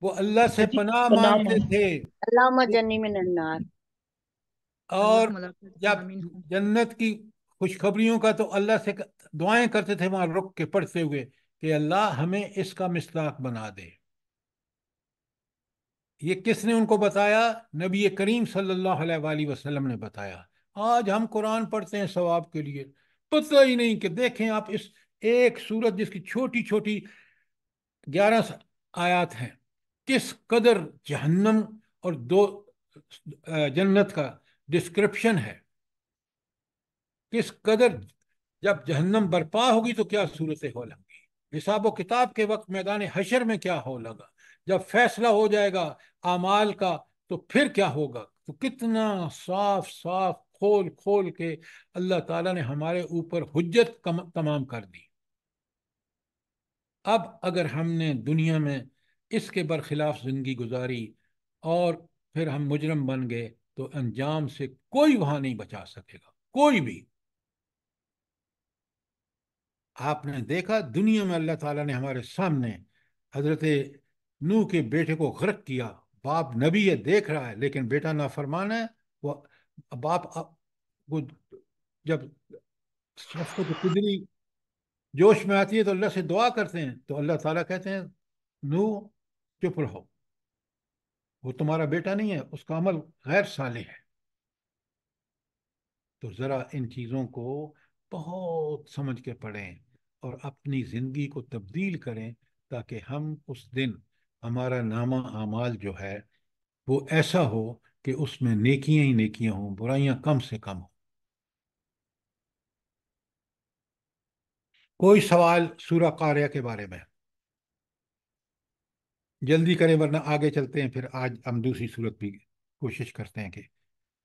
وہ اللہ سے سچی پناہ پناہ مانگتے مانگ تھے. اللہم جنی من النار. اور اللهم لا تجعلنا جب منهم. جنت کی خوشخبریوں کا تو اللہ سے دعائیں کرتے تھے وہاں رک کے پڑھتے ہوئے کہ اللہ ہمیں اس کا مصداق بنا دے. یہ کس نے ان کو بتایا؟ نبی کریم صلی اللہ علیہ وآلہ وسلم نے بتایا. آج ہم قرآن پڑھتے ہیں ثواب کے لیے، پتہ ہی نہیں کہ دیکھیں آپ اس ایک سورت جس کی چھوٹی چھوٹی 11 آیات ہیں، کس قدر جہنم اور دو جنت کا ڈسکرپشن ہے. کس قدر جب جہنم برپا ہوگی تو کیا صورتیں ہو لگی، حساب و کتاب کے وقت میدان حشر میں کیا ہو لگا، جب فیصلہ ہو جائے گا اعمال کا تو پھر کیا ہوگا. تو کتنا صاف صاف کھول کھول کے اللہ تعالیٰ نے ہمارے اوپر حجت تمام کر دی. اب اگر ہم نے دنیا میں اس کے برخلاف زندگی گزاری اور پھر ہم مجرم بن گئے تو انجام سے کوئی وہاں نہیں بچا سکے گا، کوئی بھی. آپ نے دیکھا دنیا میں اللہ تعالیٰ نے ہمارے سامنے حضرت نوح کے بیٹے کو غرق کیا. باپ نبی ہے، دیکھ رہا ہے، لیکن بیٹا نافرمان ہے. وہ باپ وہ جب شفقت قدری جوش میں آتی ہے تو اللہ سے دعا کرتے ہیں تو اللہ تعالیٰ کہتے ہیں نوح چپ رہو، وہ تمہارا بیٹا نہیں ہے، اس کا عمل غیر صالح ہے. تو ذرا ان چیزوں کو بہت سمجھ کے پڑھیں اور اپنی زندگی کو تبدیل کریں تاکہ ہم اس دن ہمارا نامہ اعمال جو ہے وہ ایسا ہو کہ اس میں نیکیاں ہی نیکیاں ہوں، برائیاں کم سے کم ہوں. کوئی سوال سورہ قاریہ کے بارے میں؟ جلدی کریں ورنہ آگے چلتے ہیں، پھر آج ہم دوسری صورت بھی کوشش کرتے ہیں کہ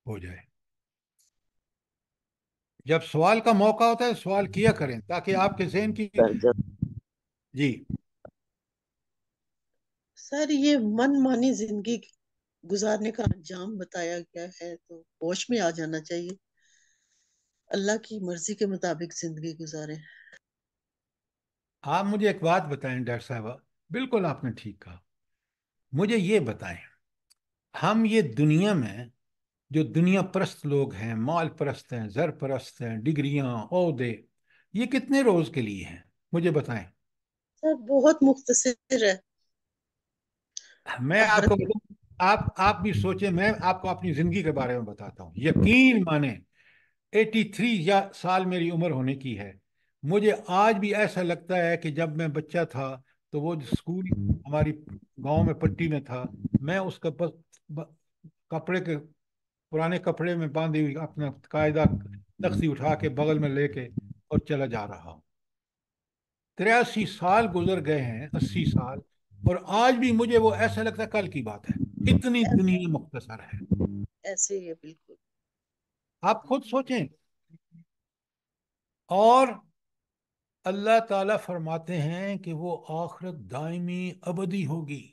ہو جائے. جب سوال کا موقع ہوتا ہے سوال کیا کریں تاکہ آپ کے ذہن کی. سر جب جی سر یہ من مانی زندگی گزارنے کا انجام بتایا گیا ہے تو ہوش میں آ جانا چاہیے، اللہ کی مرضی کے مطابق زندگی گزاریں. آپ مجھے ایک بات بتائیں ڈاکٹر صاحبہ، بالکل آپ نے ٹھیک کہا. مجھے یہ بتائیں، ہم یہ دنیا میں جو دنیا پرست لوگ ہیں، مال پرست ہیں، زر پرست ہیں، ڈگریاں، عہدے، یہ کتنے روز کے لیے ہیں مجھے بتائیں. سر بہت مختصر ہے. میں آپ کو آخرت بتاؤں، آپ بھی سوچیں، میں آپ کو اپنی زندگی کے بارے میں بتاتا ہوں. یقین مانیں 83 سال میری عمر ہونے کی ہے. مجھے آج بھی ایسا لگتا ہے کہ جب میں بچہ تھا تو وہ جو اسکول ہماری گاؤں میں پٹی میں تھا، میں اس کا کپڑے کے پرانے کپڑے میں باندھی ہوئی اپنا قاعدہ تختی اٹھا کے بغل میں لے کے اور چلا جا رہا ہوں. 83 سال گزر گئے ہیں، 80 سال، اور آج بھی مجھے وہ ایسا لگتا ہے کل کی بات ہے. اتنی دنیا مختصر ہے. ایسے ہی ہے بالکل. آپ خود سوچیں. اور اللہ تعالیٰ فرماتے ہیں کہ وہ آخرت دائمی ابدی ہوگی.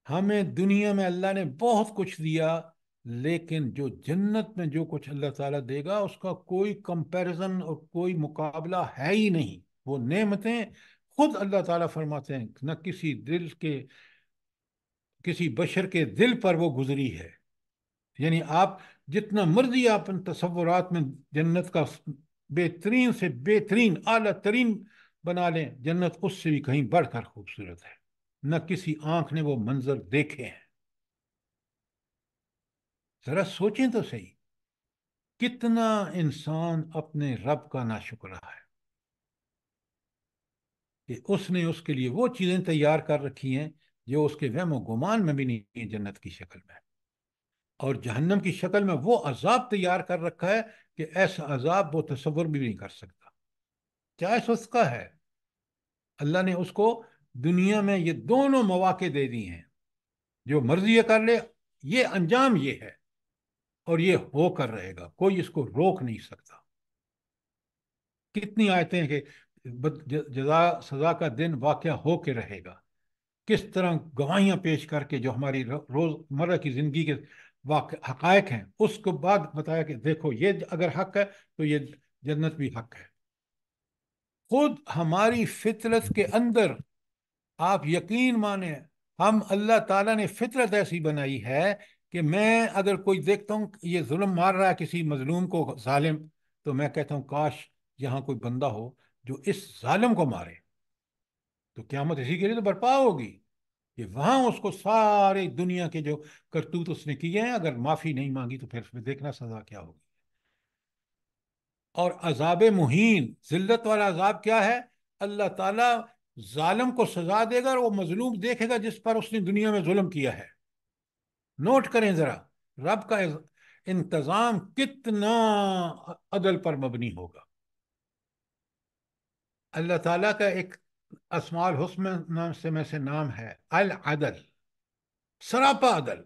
ہمیں دنیا میں اللہ نے بہت کچھ دیا، لیکن جو جنت میں جو کچھ اللہ تعالیٰ دے گا اس کا کوئی کمپیرزن اور کوئی مقابلہ ہے ہی نہیں. وہ نعمتیں خود اللہ تعالیٰ فرماتے ہیں نہ کسی بشر کے دل پر وہ گزری ہے. یعنی آپ جتنا مرضی آپ ان تصورات میں جنت کا بہترین سے بہترین اعلیٰ ترین بنا لیں، جنت اس سے بھی کہیں بڑھ کر خوبصورت ہے. نہ کسی آنکھ نے وہ منظر دیکھے ہیں. ذرا سوچیں تو صحیح، کتنا انسان اپنے رب کا ناشکرہ ہے کہ اس نے اس کے لیے وہ چیزیں تیار کر رکھی ہیں جو اس کے وہم و گمان میں بھی نہیں ہیں، جنت کی شکل میں، اور جہنم کی شکل میں وہ عذاب تیار کر رکھا ہے کہ ایسا عذاب وہ تصور بھی نہیں کر سکتا، چاہے اس کا ہے۔ اللہ نے اس کو دنیا میں یہ دونوں مواقع دے دی ہیں، جو مرضی یہ کر لے، یہ انجام یہ ہے اور یہ ہو کر رہے گا، کوئی اس کو روک نہیں سکتا۔ کتنی آیتیں ہیں کہ جزا سزا کا دن واقعہ ہو کے رہے گا، کس طرح گواہیاں پیش کر کے جو ہماری روزمرہ کی زندگی کے حقائق ہیں، اس کو بعد بتایا کہ دیکھو یہ اگر حق ہے تو یہ جنت بھی حق ہے۔ خود ہماری فطرت کے اندر آپ یقین مانیں، ہم اللہ تعالیٰ نے فطرت ایسی بنائی ہے کہ میں اگر کوئی دیکھتا ہوں یہ ظلم مار رہا ہے کسی مظلوم کو، ظالم، تو میں کہتا ہوں کاش یہاں کوئی بندہ ہو جو اس ظالم کو مارے، تو قیامت اسی کے لیے تو برپا ہوگی کہ وہاں اس کو سارے دنیا کے جو کرتوت اس نے کیے ہیں، اگر معافی نہیں مانگی تو پھر اس میں دیکھنا سزا کیا ہوگی۔ اور عذاب مہین، ذلت والا عذاب کیا ہے؟ اللہ تعالیٰ ظالم کو سزا دے گا اور وہ مظلوم دیکھے گا جس پر اس نے دنیا میں ظلم کیا ہے۔ نوٹ کریں ذرا، رب کا انتظام کتنا عدل پر مبنی ہوگا۔ اللہ تعالیٰ کا ایک اسماء الحسنى سے نام ہے العدل، سراپا عدل،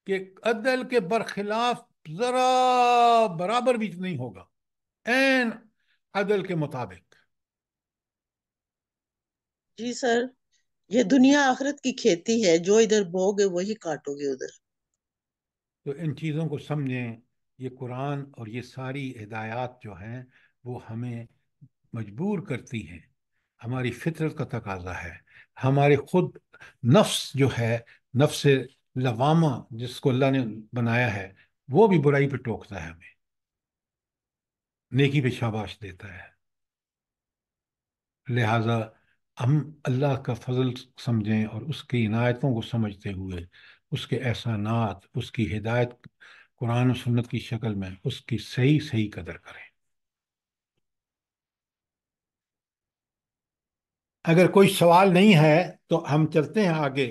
کہ عدل کے برخلاف ذرا برابر بھی نہیں ہوگا، عین عدل کے مطابق۔ جی سر، یہ دنیا آخرت کی کھیتی ہے، جو ادھر بو گے وہی کاٹو گے ادھر۔ تو ان چیزوں کو سمجھیں، یہ قرآن اور یہ ساری ہدایات جو ہیں وہ ہمیں مجبور کرتی ہیں، ہماری فطرت کا تقاضا ہے، ہمارے خود نفس جو ہے، نفس لوامہ جس کو اللہ نے بنایا ہے، وہ بھی برائی پہ ٹوکتا ہے، ہمیں نیکی پہ شاباش دیتا ہے۔ لہٰذا ہم اللہ کا فضل سمجھیں اور اس کی عنایتوں کو سمجھتے ہوئے اس کے احسانات، اس کی ہدایت قرآن و سنت کی شکل میں اس کی صحیح صحیح قدر کریں۔ اگر کوئی سوال نہیں ہے تو ہم چلتے ہیں آگے۔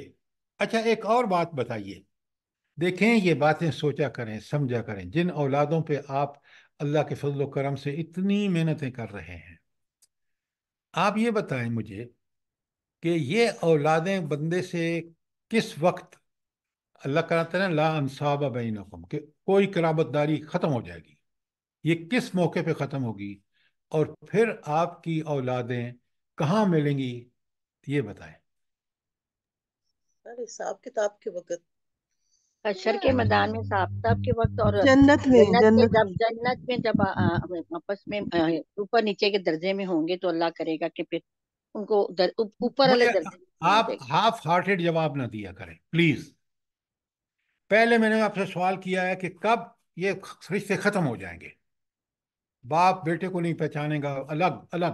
اچھا، ایک اور بات بتائیے، دیکھیں یہ باتیں سوچا کریں، سمجھا کریں، جن اولادوں پہ آپ اللہ کے فضل و کرم سے اتنی محنتیں کر رہے ہیں، آپ یہ بتائیں مجھے کہ یہ اولادیں بندے سے کس وقت، اللہ کہتا ہے نا لا انصاب بینکم، کہ کوئی قرابت داری ختم ہو جائے گی، یہ کس موقع پہ ختم ہوگی، اور پھر آپ کی اولادیں کہاں ملیں گی، یہ بتائیں۔ سر حساب کتاب کے وقت، حشر کے میدان میں حساب کتاب کے وقت، اور جنت میں، جنت میں جب آپس میں اوپر نیچے کے درجے میں ہوں گے تو اللہ کرے گا کہ پھر ان کو اوپر والے مجھے درجے میں آپ دے گا۔ ہاف ہارٹیڈ جواب نہ دیا کریں پلیز۔ پہلے میں نے آپ سے سوال کیا ہے کہ کب یہ رشتے ختم ہو جائیں گے، باپ بیٹے کو نہیں پہچانے گا، الگ الگ،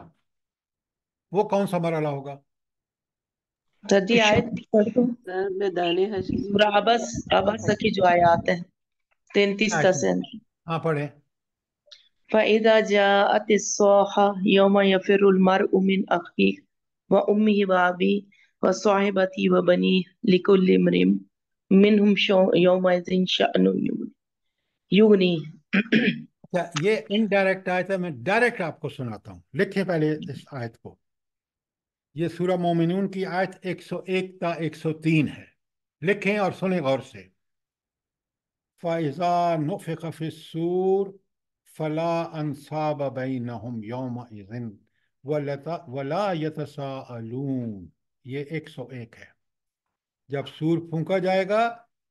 وہ کون سا مرحلہ ہوگا؟ جدی آیت پڑھ دو، میدان حشر میں سورہ عبس کی جو آیات ہیں 33 اچھا، سے۔ ہاں پڑھیں۔ فَإِذَا جَاءَتِ الصَّاخَّةُ يَوْمَ يَفِرُّ الْمَرْءُ مِنْ أَخِيهِ وَأُمِّهِ وَأَبِيهِ وَصَاحِبَتِهِ وَبَنِيهِ لِكُلِّ امْرِئٍ مِّنْهُمْ يَوْمَئِذٍ شَأْنٌ يُغْنِيهِ۔ اچھا، یہ انڈائریکٹ آیت ہے، میں ڈائریکٹ آپ کو سناتا ہوں، لکھیں پہلے اس آیت کو۔ یہ سورہ مومنون کی آیت 101 تا 103 ہے، لکھیں اور سنیں غور سے۔ فَإِذَا نُفِخَ فِي الصُّورِ فَلَا أَنْصَابَ بَيْنَهُمْ يَوْمَئِذٍ وَلَا يَتَسَاءَلُونَ، یہ 101 ہے۔ جب سور پھونکا جائے گا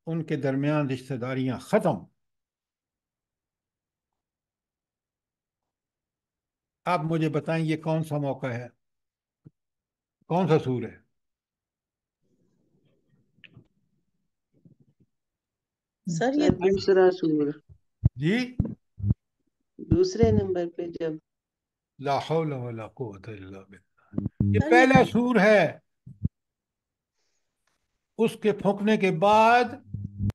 ان کے درمیان رشتہ داریاں ختم۔ آپ مجھے بتائیں یہ کون سا موقع ہے، کون سا سور ہے؟ سر یہ سر دوسرا سور، جی، دوسرے نمبر پہ جب لا حول ولا قوت الا باللہ، یہ سر یہ پہلا سور ہے۔ اس کے پھونکنے کے بعد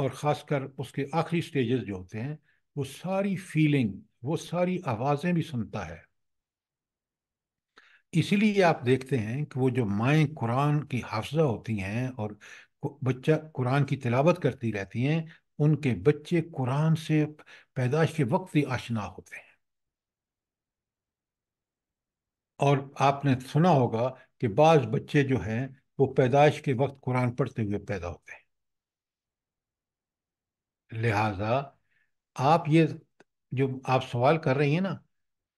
اور خاص کر اس کے آخری سٹیجز جو ہوتے ہیں، وہ ساری فیلنگ، وہ ساری آوازیں بھی سنتا ہے۔ اسی لیے آپ دیکھتے ہیں کہ وہ جو مائیں قرآن کی حافظہ ہوتی ہیں اور بچہ قرآن کی تلاوت کرتی رہتی ہیں، ان کے بچے قرآن سے پیدائش کے وقت ہی آشنا ہوتے ہیں۔ اور آپ نے سنا ہوگا کہ بعض بچے جو ہیں وہ پیدائش کے وقت قرآن پڑھتے ہوئے پیدا ہوتے ہیں۔ لہذا آپ یہ جو آپ سوال کر رہی ہیں نا،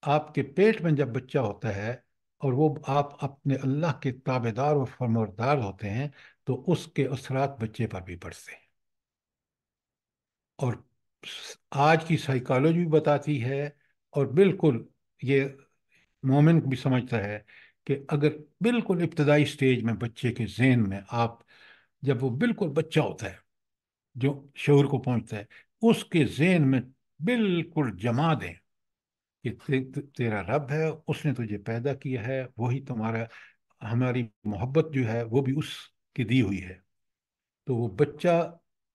آپ کے پیٹ میں جب بچہ ہوتا ہے اور وہ آپ اپنے اللہ کے تابع دار و فرمانبردار ہوتے ہیں، تو اس کے اثرات بچے پر بھی پڑتے ہیں۔ اور آج کی سائیکالوجی بھی بتاتی ہے، اور بالکل یہ مومن بھی سمجھتا ہے کہ اگر بالکل ابتدائی سٹیج میں بچے کے ذہن میں آپ، جب وہ بالکل بچہ ہوتا ہے جو شعور کو پہنچتا ہے، اس کے ذہن میں بالکل جما دیں کہ تیرا رب ہے، اس نے تجھے پیدا کیا ہے، وہی تمہارا، ہماری محبت جو ہے وہ بھی اس کی دی ہوئی ہے، تو وہ بچہ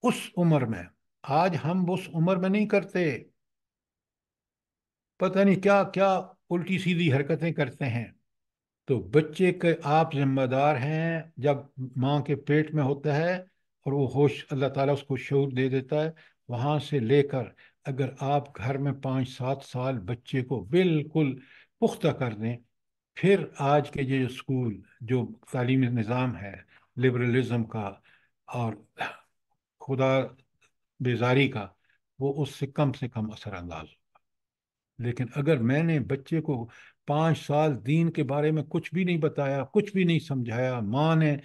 اس عمر میں، آج ہم اس عمر میں نہیں کرتے، پتہ نہیں کیا کیا الٹی سیدھی حرکتیں کرتے ہیں۔ تو بچے کے آپ ذمہ دار ہیں، جب ماں کے پیٹ میں ہوتا ہے اور وہ ہوش، اللہ تعالیٰ اس کو شعور دے دیتا ہے، وہاں سے لے کر اگر آپ گھر میں 5-7 سال بچے کو بالکل پختہ کر دیں، پھر آج کے یہ اسکول جو تعلیمی نظام ہے لبرلزم کا اور خدا بیزاری کا، وہ اس سے کم اثر انداز ہو۔ لیکن اگر میں نے بچے کو 5 سال دین کے بارے میں کچھ بھی نہیں بتایا، کچھ بھی نہیں سمجھایا، ماں نے،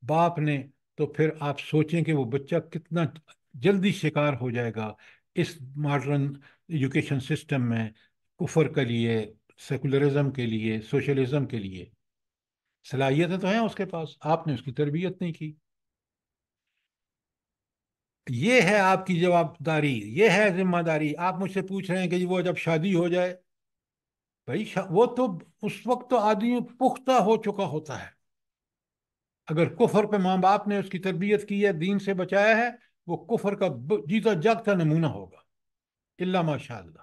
باپ نے، تو پھر آپ سوچیں کہ وہ بچہ کتنا جلدی شکار ہو جائے گا اس ماڈرن ایجوکیشن سسٹم میں، کفر کے لیے، سیکولرزم کے لیے، سوشلزم کے لیے۔ صلاحیتیں تو ہیں اس کے پاس، آپ نے اس کی تربیت نہیں کی۔ یہ ہے آپ کی جواب داری، یہ ہے ذمہ داری۔ آپ مجھ سے پوچھ رہے ہیں کہ جی وہ جب شادی ہو جائے، بھائی وہ تو اس وقت تو آدمی پختہ ہو چکا ہوتا ہے۔ اگر کفر پہ ماں باپ نے اس کی تربیت کی ہے، دین سے بچایا ہے، وہ کفر کا جیتا جاگتا نمونہ ہوگا، الا ماشاء اللہ۔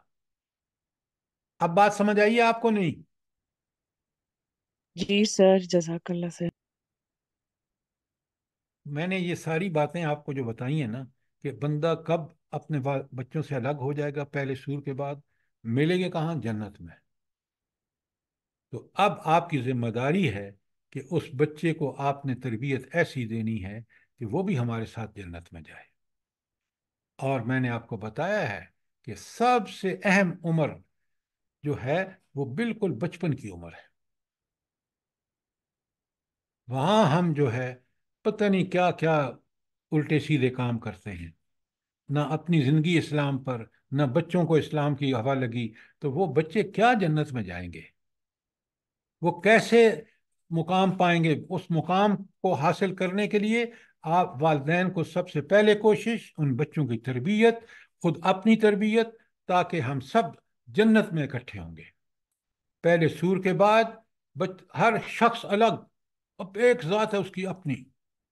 اب بات سمجھ آئیے آپ کو؟ نہیں؟ جی سر، جزاک اللہ سر۔ میں نے یہ ساری باتیں آپ کو جو بتائی ہیں نا، کہ بندہ کب اپنے بچوں سے الگ ہو جائے گا پہلے سور کے بعد، ملے گے کہاں؟ جنت میں۔ تو اب آپ کی ذمہ داری ہے کہ اس بچے کو آپ نے تربیت ایسی دینی ہے کہ وہ بھی ہمارے ساتھ جنت میں جائے۔ اور میں نے آپ کو بتایا ہے کہ سب سے اہم عمر جو ہے وہ بالکل بچپن کی عمر ہے۔ وہاں ہم جو ہے پتہ نہیں کیا کیا الٹے سیدھے کام کرتے ہیں، نہ اپنی زندگی اسلام پر، نہ بچوں کو اسلام کی ہوا لگی، تو وہ بچے کیا جنت میں جائیں گے؟ وہ کیسے مقام پائیں گے؟ اس مقام کو حاصل کرنے کے لیے آپ والدین کو سب سے پہلے کوشش ان بچوں کی تربیت، خود اپنی تربیت، تاکہ ہم سب جنت میں اکٹھے ہوں گے۔ پہلے سور کے بعد ہر شخص الگ، اب ایک ذات ہے اس کی اپنی،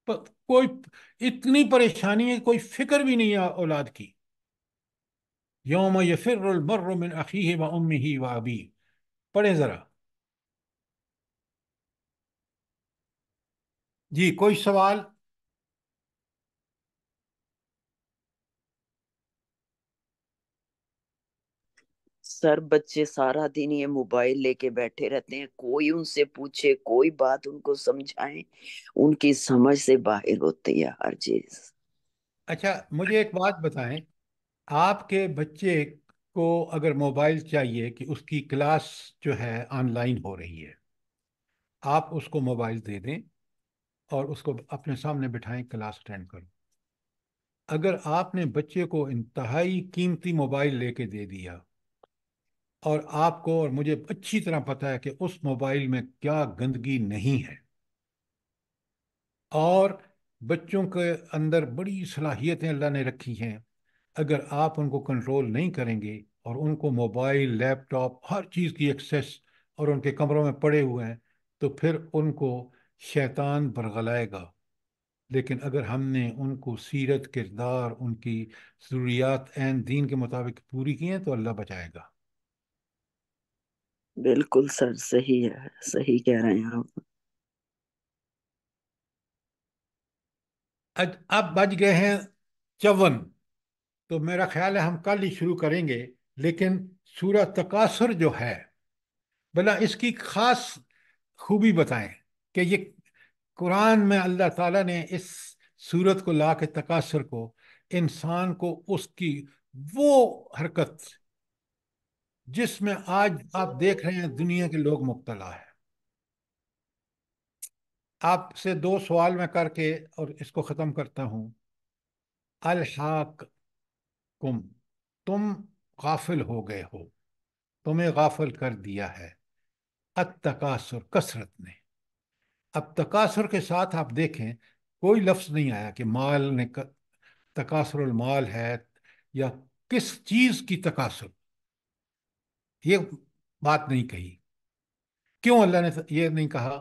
کوئی اتنی پریشانی ہے، کوئی فکر بھی نہیں ہے اولاد کی۔ یوم یفر المرء من اخیہ و امہ و ابیہ، پڑھیں ذرا۔ جی کوئی سوال؟ سر بچے سارا دن یہ موبائل لے کے بیٹھے رہتے ہیں، کوئی ان سے پوچھے، کوئی بات ان کو سمجھائیں، ان کی سمجھ سے باہر ہوتی ہے ہر چیز۔ اچھا مجھے ایک بات بتائیں، آپ کے بچے کو اگر موبائل چاہیے کہ اس کی کلاس جو ہے آن لائن ہو رہی ہے، آپ اس کو موبائل دے دیں اور اس کو اپنے سامنے بٹھائیں، کلاس اٹینڈ کرو۔ اگر آپ نے بچے کو انتہائی قیمتی موبائل لے کے دے دیا، اور آپ کو اور مجھے اچھی طرح پتہ ہے کہ اس موبائل میں کیا گندگی نہیں ہے، اور بچوں کے اندر بڑی صلاحیتیں اللہ نے رکھی ہیں، اگر آپ ان کو کنٹرول نہیں کریں گے اور ان کو موبائل، لیپ ٹاپ، ہر چیز کی ایکسیس اور ان کے کمروں میں پڑے ہوئے ہیں، تو پھر ان کو شیطان برگلائے گا، لیکن اگر ہم نے ان کو سیرت، کردار، ان کی ضروریات عین دین کے مطابق پوری کی ہیں تو اللہ بچائے گا۔ بالکل سر، صحیح ہے، صحیح کہہ رہے ہیں آپ۔ اب بج گئے ہیں 54، تو میرا خیال ہے ہم کل ہی شروع کریں گے، لیکن سورہ تکاثر جو ہے، بلا اس کی خاص خوبی بتائیں کہ یہ قرآن میں اللہ تعالیٰ نے اس صورت کو لا کے تکاثر کو، انسان کو اس کی وہ حرکت جس میں آج آپ دیکھ رہے ہیں دنیا کے لوگ مبتلا ہے۔ آپ سے 2 سوال میں کر کے اور اس کو ختم کرتا ہوں۔ الحاق کم، تم غافل ہو گئے ہو، تمہیں غافل کر دیا ہے التکاثر، کثرت نے۔ اب تکاثر کے ساتھ آپ دیکھیں کوئی لفظ نہیں آیا کہ مال نے تکاثر المال ہے یا کس چیز کی تکاثر، یہ بات نہیں کہی۔ کیوں اللہ نے یہ نہیں کہا؟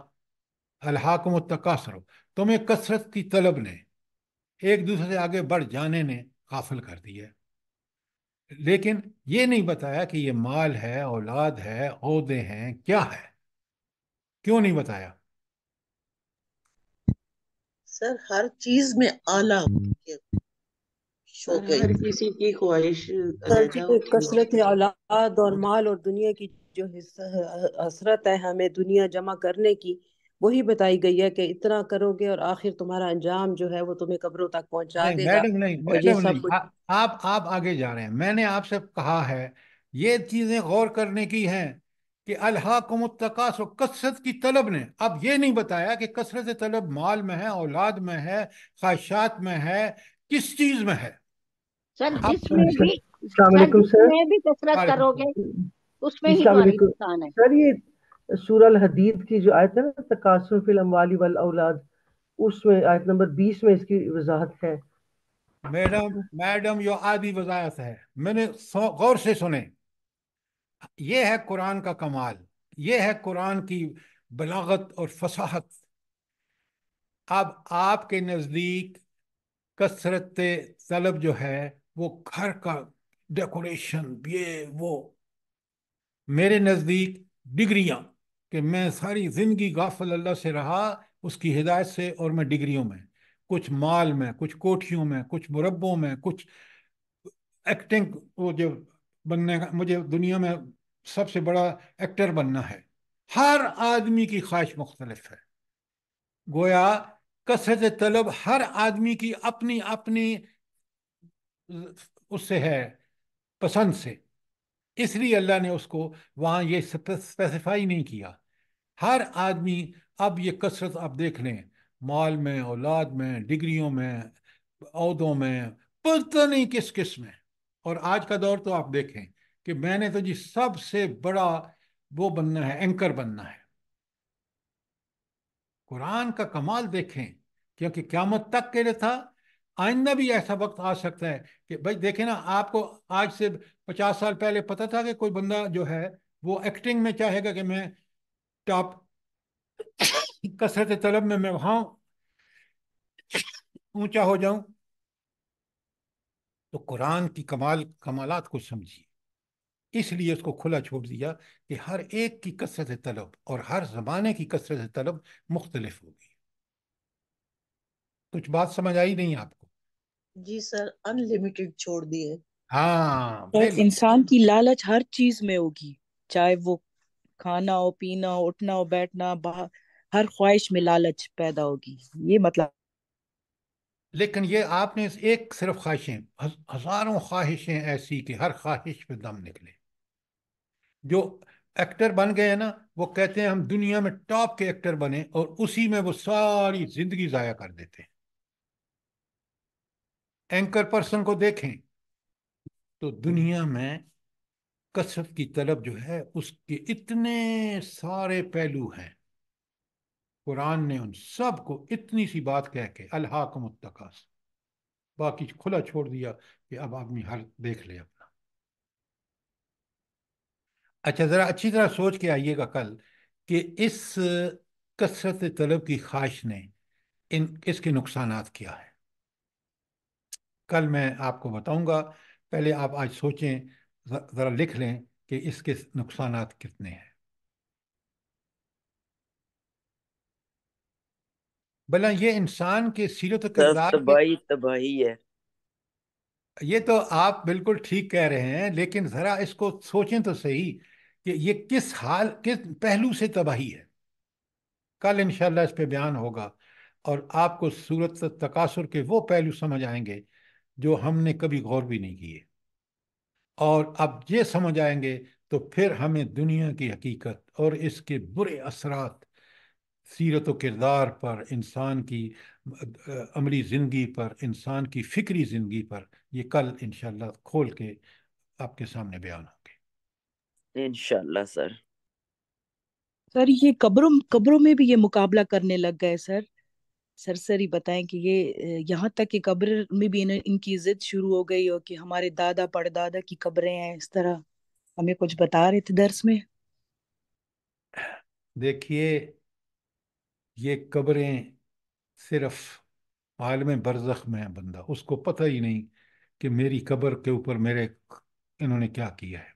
الحاکم التکاثر، تمہیں کثرت کی طلب نے، ایک دوسرے سے آگے بڑھ جانے نے غافل کر دیا۔ لیکن یہ نہیں بتایا کہ یہ مال ہے، اولاد ہے، عہدے ہیں، کیا ہے، کیوں نہیں بتایا؟ سر ہر چیز میں اعلیٰ سر شوق ہے۔ ہر کسی کی خواہش سر علیحدہ جی ہوتی ہے۔ کثرت اولاد اور مال اور دنیا کی جو حسرت ہے ہمیں دنیا جمع کرنے کی، وہی بتائی گئی ہے کہ اتنا کرو گے اور آخر تمہارا انجام جو ہے وہ تمہیں قبروں تک پہنچا نہیں دے گا، میڈم، نہیں اور یہ میڈم، سب نہیں، کچھ۔ آپ آگے جا رہے ہیں۔ میں نے آپ سے کہا ہے یہ چیزیں غور کرنے کی ہیں کہ الہاکم التکاثر، کثرت کی طلب نے۔ اب یہ نہیں بتایا کہ کثرت طلب مال میں ہے، اولاد میں ہے، خواہشات میں ہے، کس چیز میں ہے۔ سر اب جس میں بھی السلام سر علیکم جس سر۔ میں بھی کثرت وعلیکم کرو گے السلام۔ اس میں ہی السلام تمہاری علیکم نقصان ہے۔ سر، یہ سورہ الحدید کی جو آیت ہے نا، تکاثر فی الاموال والاولاد، اس میں آیت نمبر 20 میں اس کی وضاحت ہے۔ میڈم یہ آدھی وضاحت ہے، میں نے غور سے سنے۔ یہ ہے قرآن کا کمال، یہ ہے قرآن کی بلاغت اور فصاحت۔ اب آپ کے نزدیک کثرت طلب جو ہے وہ گھر کا ڈیکوریشن، یہ وہ، میرے نزدیک ڈگریاں، کہ میں ساری زندگی غافل اللہ سے رہا، اس کی ہدایت سے، اور میں ڈگریوں میں، کچھ مال میں، کچھ کوٹھیوں میں، کچھ مربوں میں، کچھ ایکٹنگ، وہ جو بننے کا، مجھے دنیا میں سب سے بڑا ایکٹر بننا ہے۔ ہر آدمی کی خواہش مختلف ہے، گویا کثرت طلب ہر آدمی کی اپنی اپنی اس سے ہے، پسند سے۔ اس لیے اللہ نے اس کو وہاں یہ اسپیسیفائی نہیں کیا۔ ہر آدمی، اب یہ کثرت آپ دیکھ لیں، مال میں، اولاد میں، ڈگریوں میں، عہدوں میں، پتہ نہیں کس کس میں۔ اور آج کا دور تو آپ دیکھیں کہ میں نے تو جی سب سے بڑا وہ بننا ہے، اینکر بننا ہے۔ قرآن کا کمال دیکھیں، کیونکہ قیامت تک کے لیے تھا، آئندہ بھی ایسا وقت آ سکتا ہے کہ بھائی دیکھیں نا، آپ کو آج سے 50 سال پہلے پتہ تھا کہ کوئی بندہ جو ہے وہ ایکٹنگ میں چاہے گا کہ میں ٹاپ، کثرت طلب میں وہاں اونچا ہو جاؤں؟ تو قرآن کی کمالات کو سمجھیے، اس لیے اس کو کھلا چھوڑ دیا کہ ہر ایک کی کثرت طلب اور ہر زمانے کی کثرت طلب مختلف ہوگی۔ کچھ بات سمجھ آئی نہیں آپ کو؟ جی سر، ان لمیٹڈ چھوڑ دیے۔ ہاں اور بالکل۔ انسان کی لالچ ہر چیز میں ہوگی، چاہے وہ کھانا ہو، پینا ہو، اٹھنا ہو، بیٹھنا، ہر خواہش میں لالچ پیدا ہوگی، یہ مطلب۔ لیکن یہ آپ نے ایک صرف خواہشیں، ہزاروں خواہشیں ایسی کہ ہر خواہش پہ دم نکلے۔ جو ایکٹر بن گئے ہیں نا، وہ کہتے ہیں ہم دنیا میں ٹاپ کے ایکٹر بنے، اور اسی میں وہ ساری زندگی ضائع کر دیتے ہیں۔ اینکر پرسن کو دیکھیں تو دنیا میں کثرت کی طلب جو ہے اس کے اتنے سارے پہلو ہیں، قرآن نے ان سب کو اتنی سی بات کہہ کے الہاکم التکاثر، باقی کھلا چھوڑ دیا کہ اب آدمی حل دیکھ لے اپنا۔ اچھا ذرا اچھی طرح سوچ کے آئیے گا کل کہ اس کثرت طلب کی خواہش نے اس کے نقصانات کیا ہیں؟ کل میں آپ کو بتاؤں گا، پہلے آپ آج سوچیں، ذرا لکھ لیں کہ اس کے نقصانات کتنے ہیں۔ بھلا یہ انسان کے سیرت و سر کردار کے، تباہی تباہی ہے۔ یہ تو آپ بالکل ٹھیک کہہ رہے ہیں، لیکن ذرا اس کو سوچیں تو صحیح کہ یہ کس پہلو سے تباہی ہے۔ کل انشاءاللہ اس پہ بیان ہوگا، اور آپ کو صورت تکاثر کے وہ پہلو سمجھ آئیں گے جو ہم نے کبھی غور بھی نہیں کیے، اور اب یہ سمجھ آئیں گے تو پھر ہمیں دنیا کی حقیقت اور اس کے برے اثرات سیرت و کردار پر، انسان کی عملی زندگی پر، انسان کی فکری زندگی پر، یہ کل انشاءاللہ کھول کے آپ کے سامنے بیان ہوں گے۔ انشاءاللہ سر۔ سر یہ قبروں میں بھی یہ مقابلہ کرنے لگ گئے سر۔ سر ہی بتائیں کہ یہ یہاں تک کہ قبر میں بھی ان کی ضد شروع ہو گئی ہو کہ ہمارے دادا پڑدادا کی قبریں ہیں، اس طرح ہمیں کچھ بتا رہے تھے درس میں۔ دیکھیے، یہ قبریں صرف عالم برزخ میں ہے بندہ، اس کو پتہ ہی نہیں کہ میری قبر کے اوپر انہوں نے کیا کیا ہے۔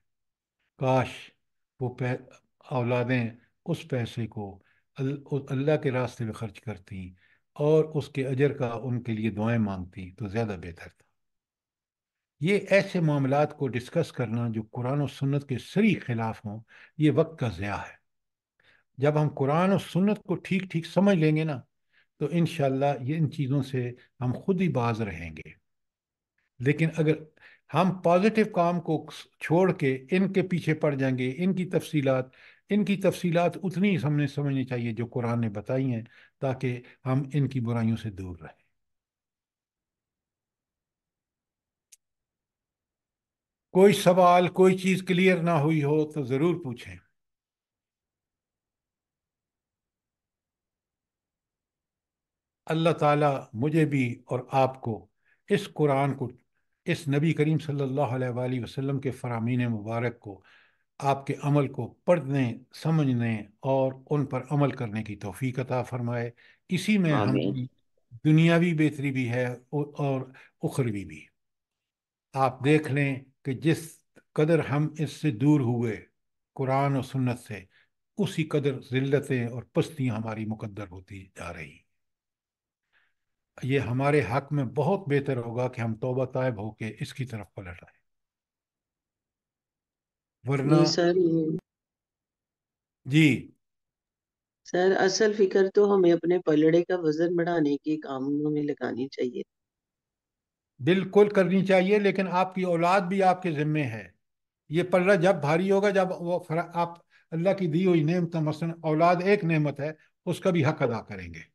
کاش وہ اولادیں اس پیسے کو اللہ کے راستے میں خرچ کرتی اور اس کے اجر کا ان کے لیے دعائیں مانگتی تو زیادہ بہتر تھا۔ یہ ایسے معاملات کو ڈسکس کرنا جو قرآن و سنت کے صریح خلاف ہوں، یہ وقت کا ضیاع ہے۔ جب ہم قرآن و سنت کو ٹھیک ٹھیک سمجھ لیں گے نا، تو انشاءاللہ یہ ان چیزوں سے ہم خود ہی باز رہیں گے۔ لیکن اگر ہم پازیٹیو کام کو چھوڑ کے ان کے پیچھے پڑ جائیں گے، ان کی تفصیلات اتنی ہمیں سمجھنی چاہیے جو قرآن نے بتائی ہیں، تاکہ ہم ان کی برائیوں سے دور رہیں۔ کوئی سوال، کوئی چیز کلیئر نہ ہوئی ہو تو ضرور پوچھیں۔ اللہ تعالیٰ مجھے بھی اور آپ کو اس قرآن کو، اس نبی کریم صلی اللہ علیہ وآلہ وسلم کے فرامین مبارک کو، آپ کے عمل کو پڑھنے، سمجھنے اور ان پر عمل کرنے کی توفیق عطا فرمائے۔ اسی میں آمین۔ ہماری دنیاوی بہتری بھی ہے اور اخروی بھی۔ آپ دیکھ لیں کہ جس قدر ہم اس سے دور ہوئے قرآن و سنت سے، اسی قدر ذلتیں اور پستیاں ہماری مقدر ہوتی جا رہی۔ یہ ہمارے حق میں بہت بہتر ہوگا کہ ہم توبہ طائب ہو کے اس کی طرف پلٹ آئیں، ورنہ نہیں سر، جی سر اصل فکر تو ہمیں اپنے پلڑے کا وزن بڑھانے کے کاموں میں لگانی چاہیے۔ بالکل کرنی چاہیے، لیکن آپ کی اولاد بھی آپ کے ذمے ہے۔ یہ پلڑا جب بھاری ہوگا جب آپ اللہ کی دی ہوئی نعمت، مثلا اولاد ایک نعمت ہے، اس کا بھی حق ادا کریں گے۔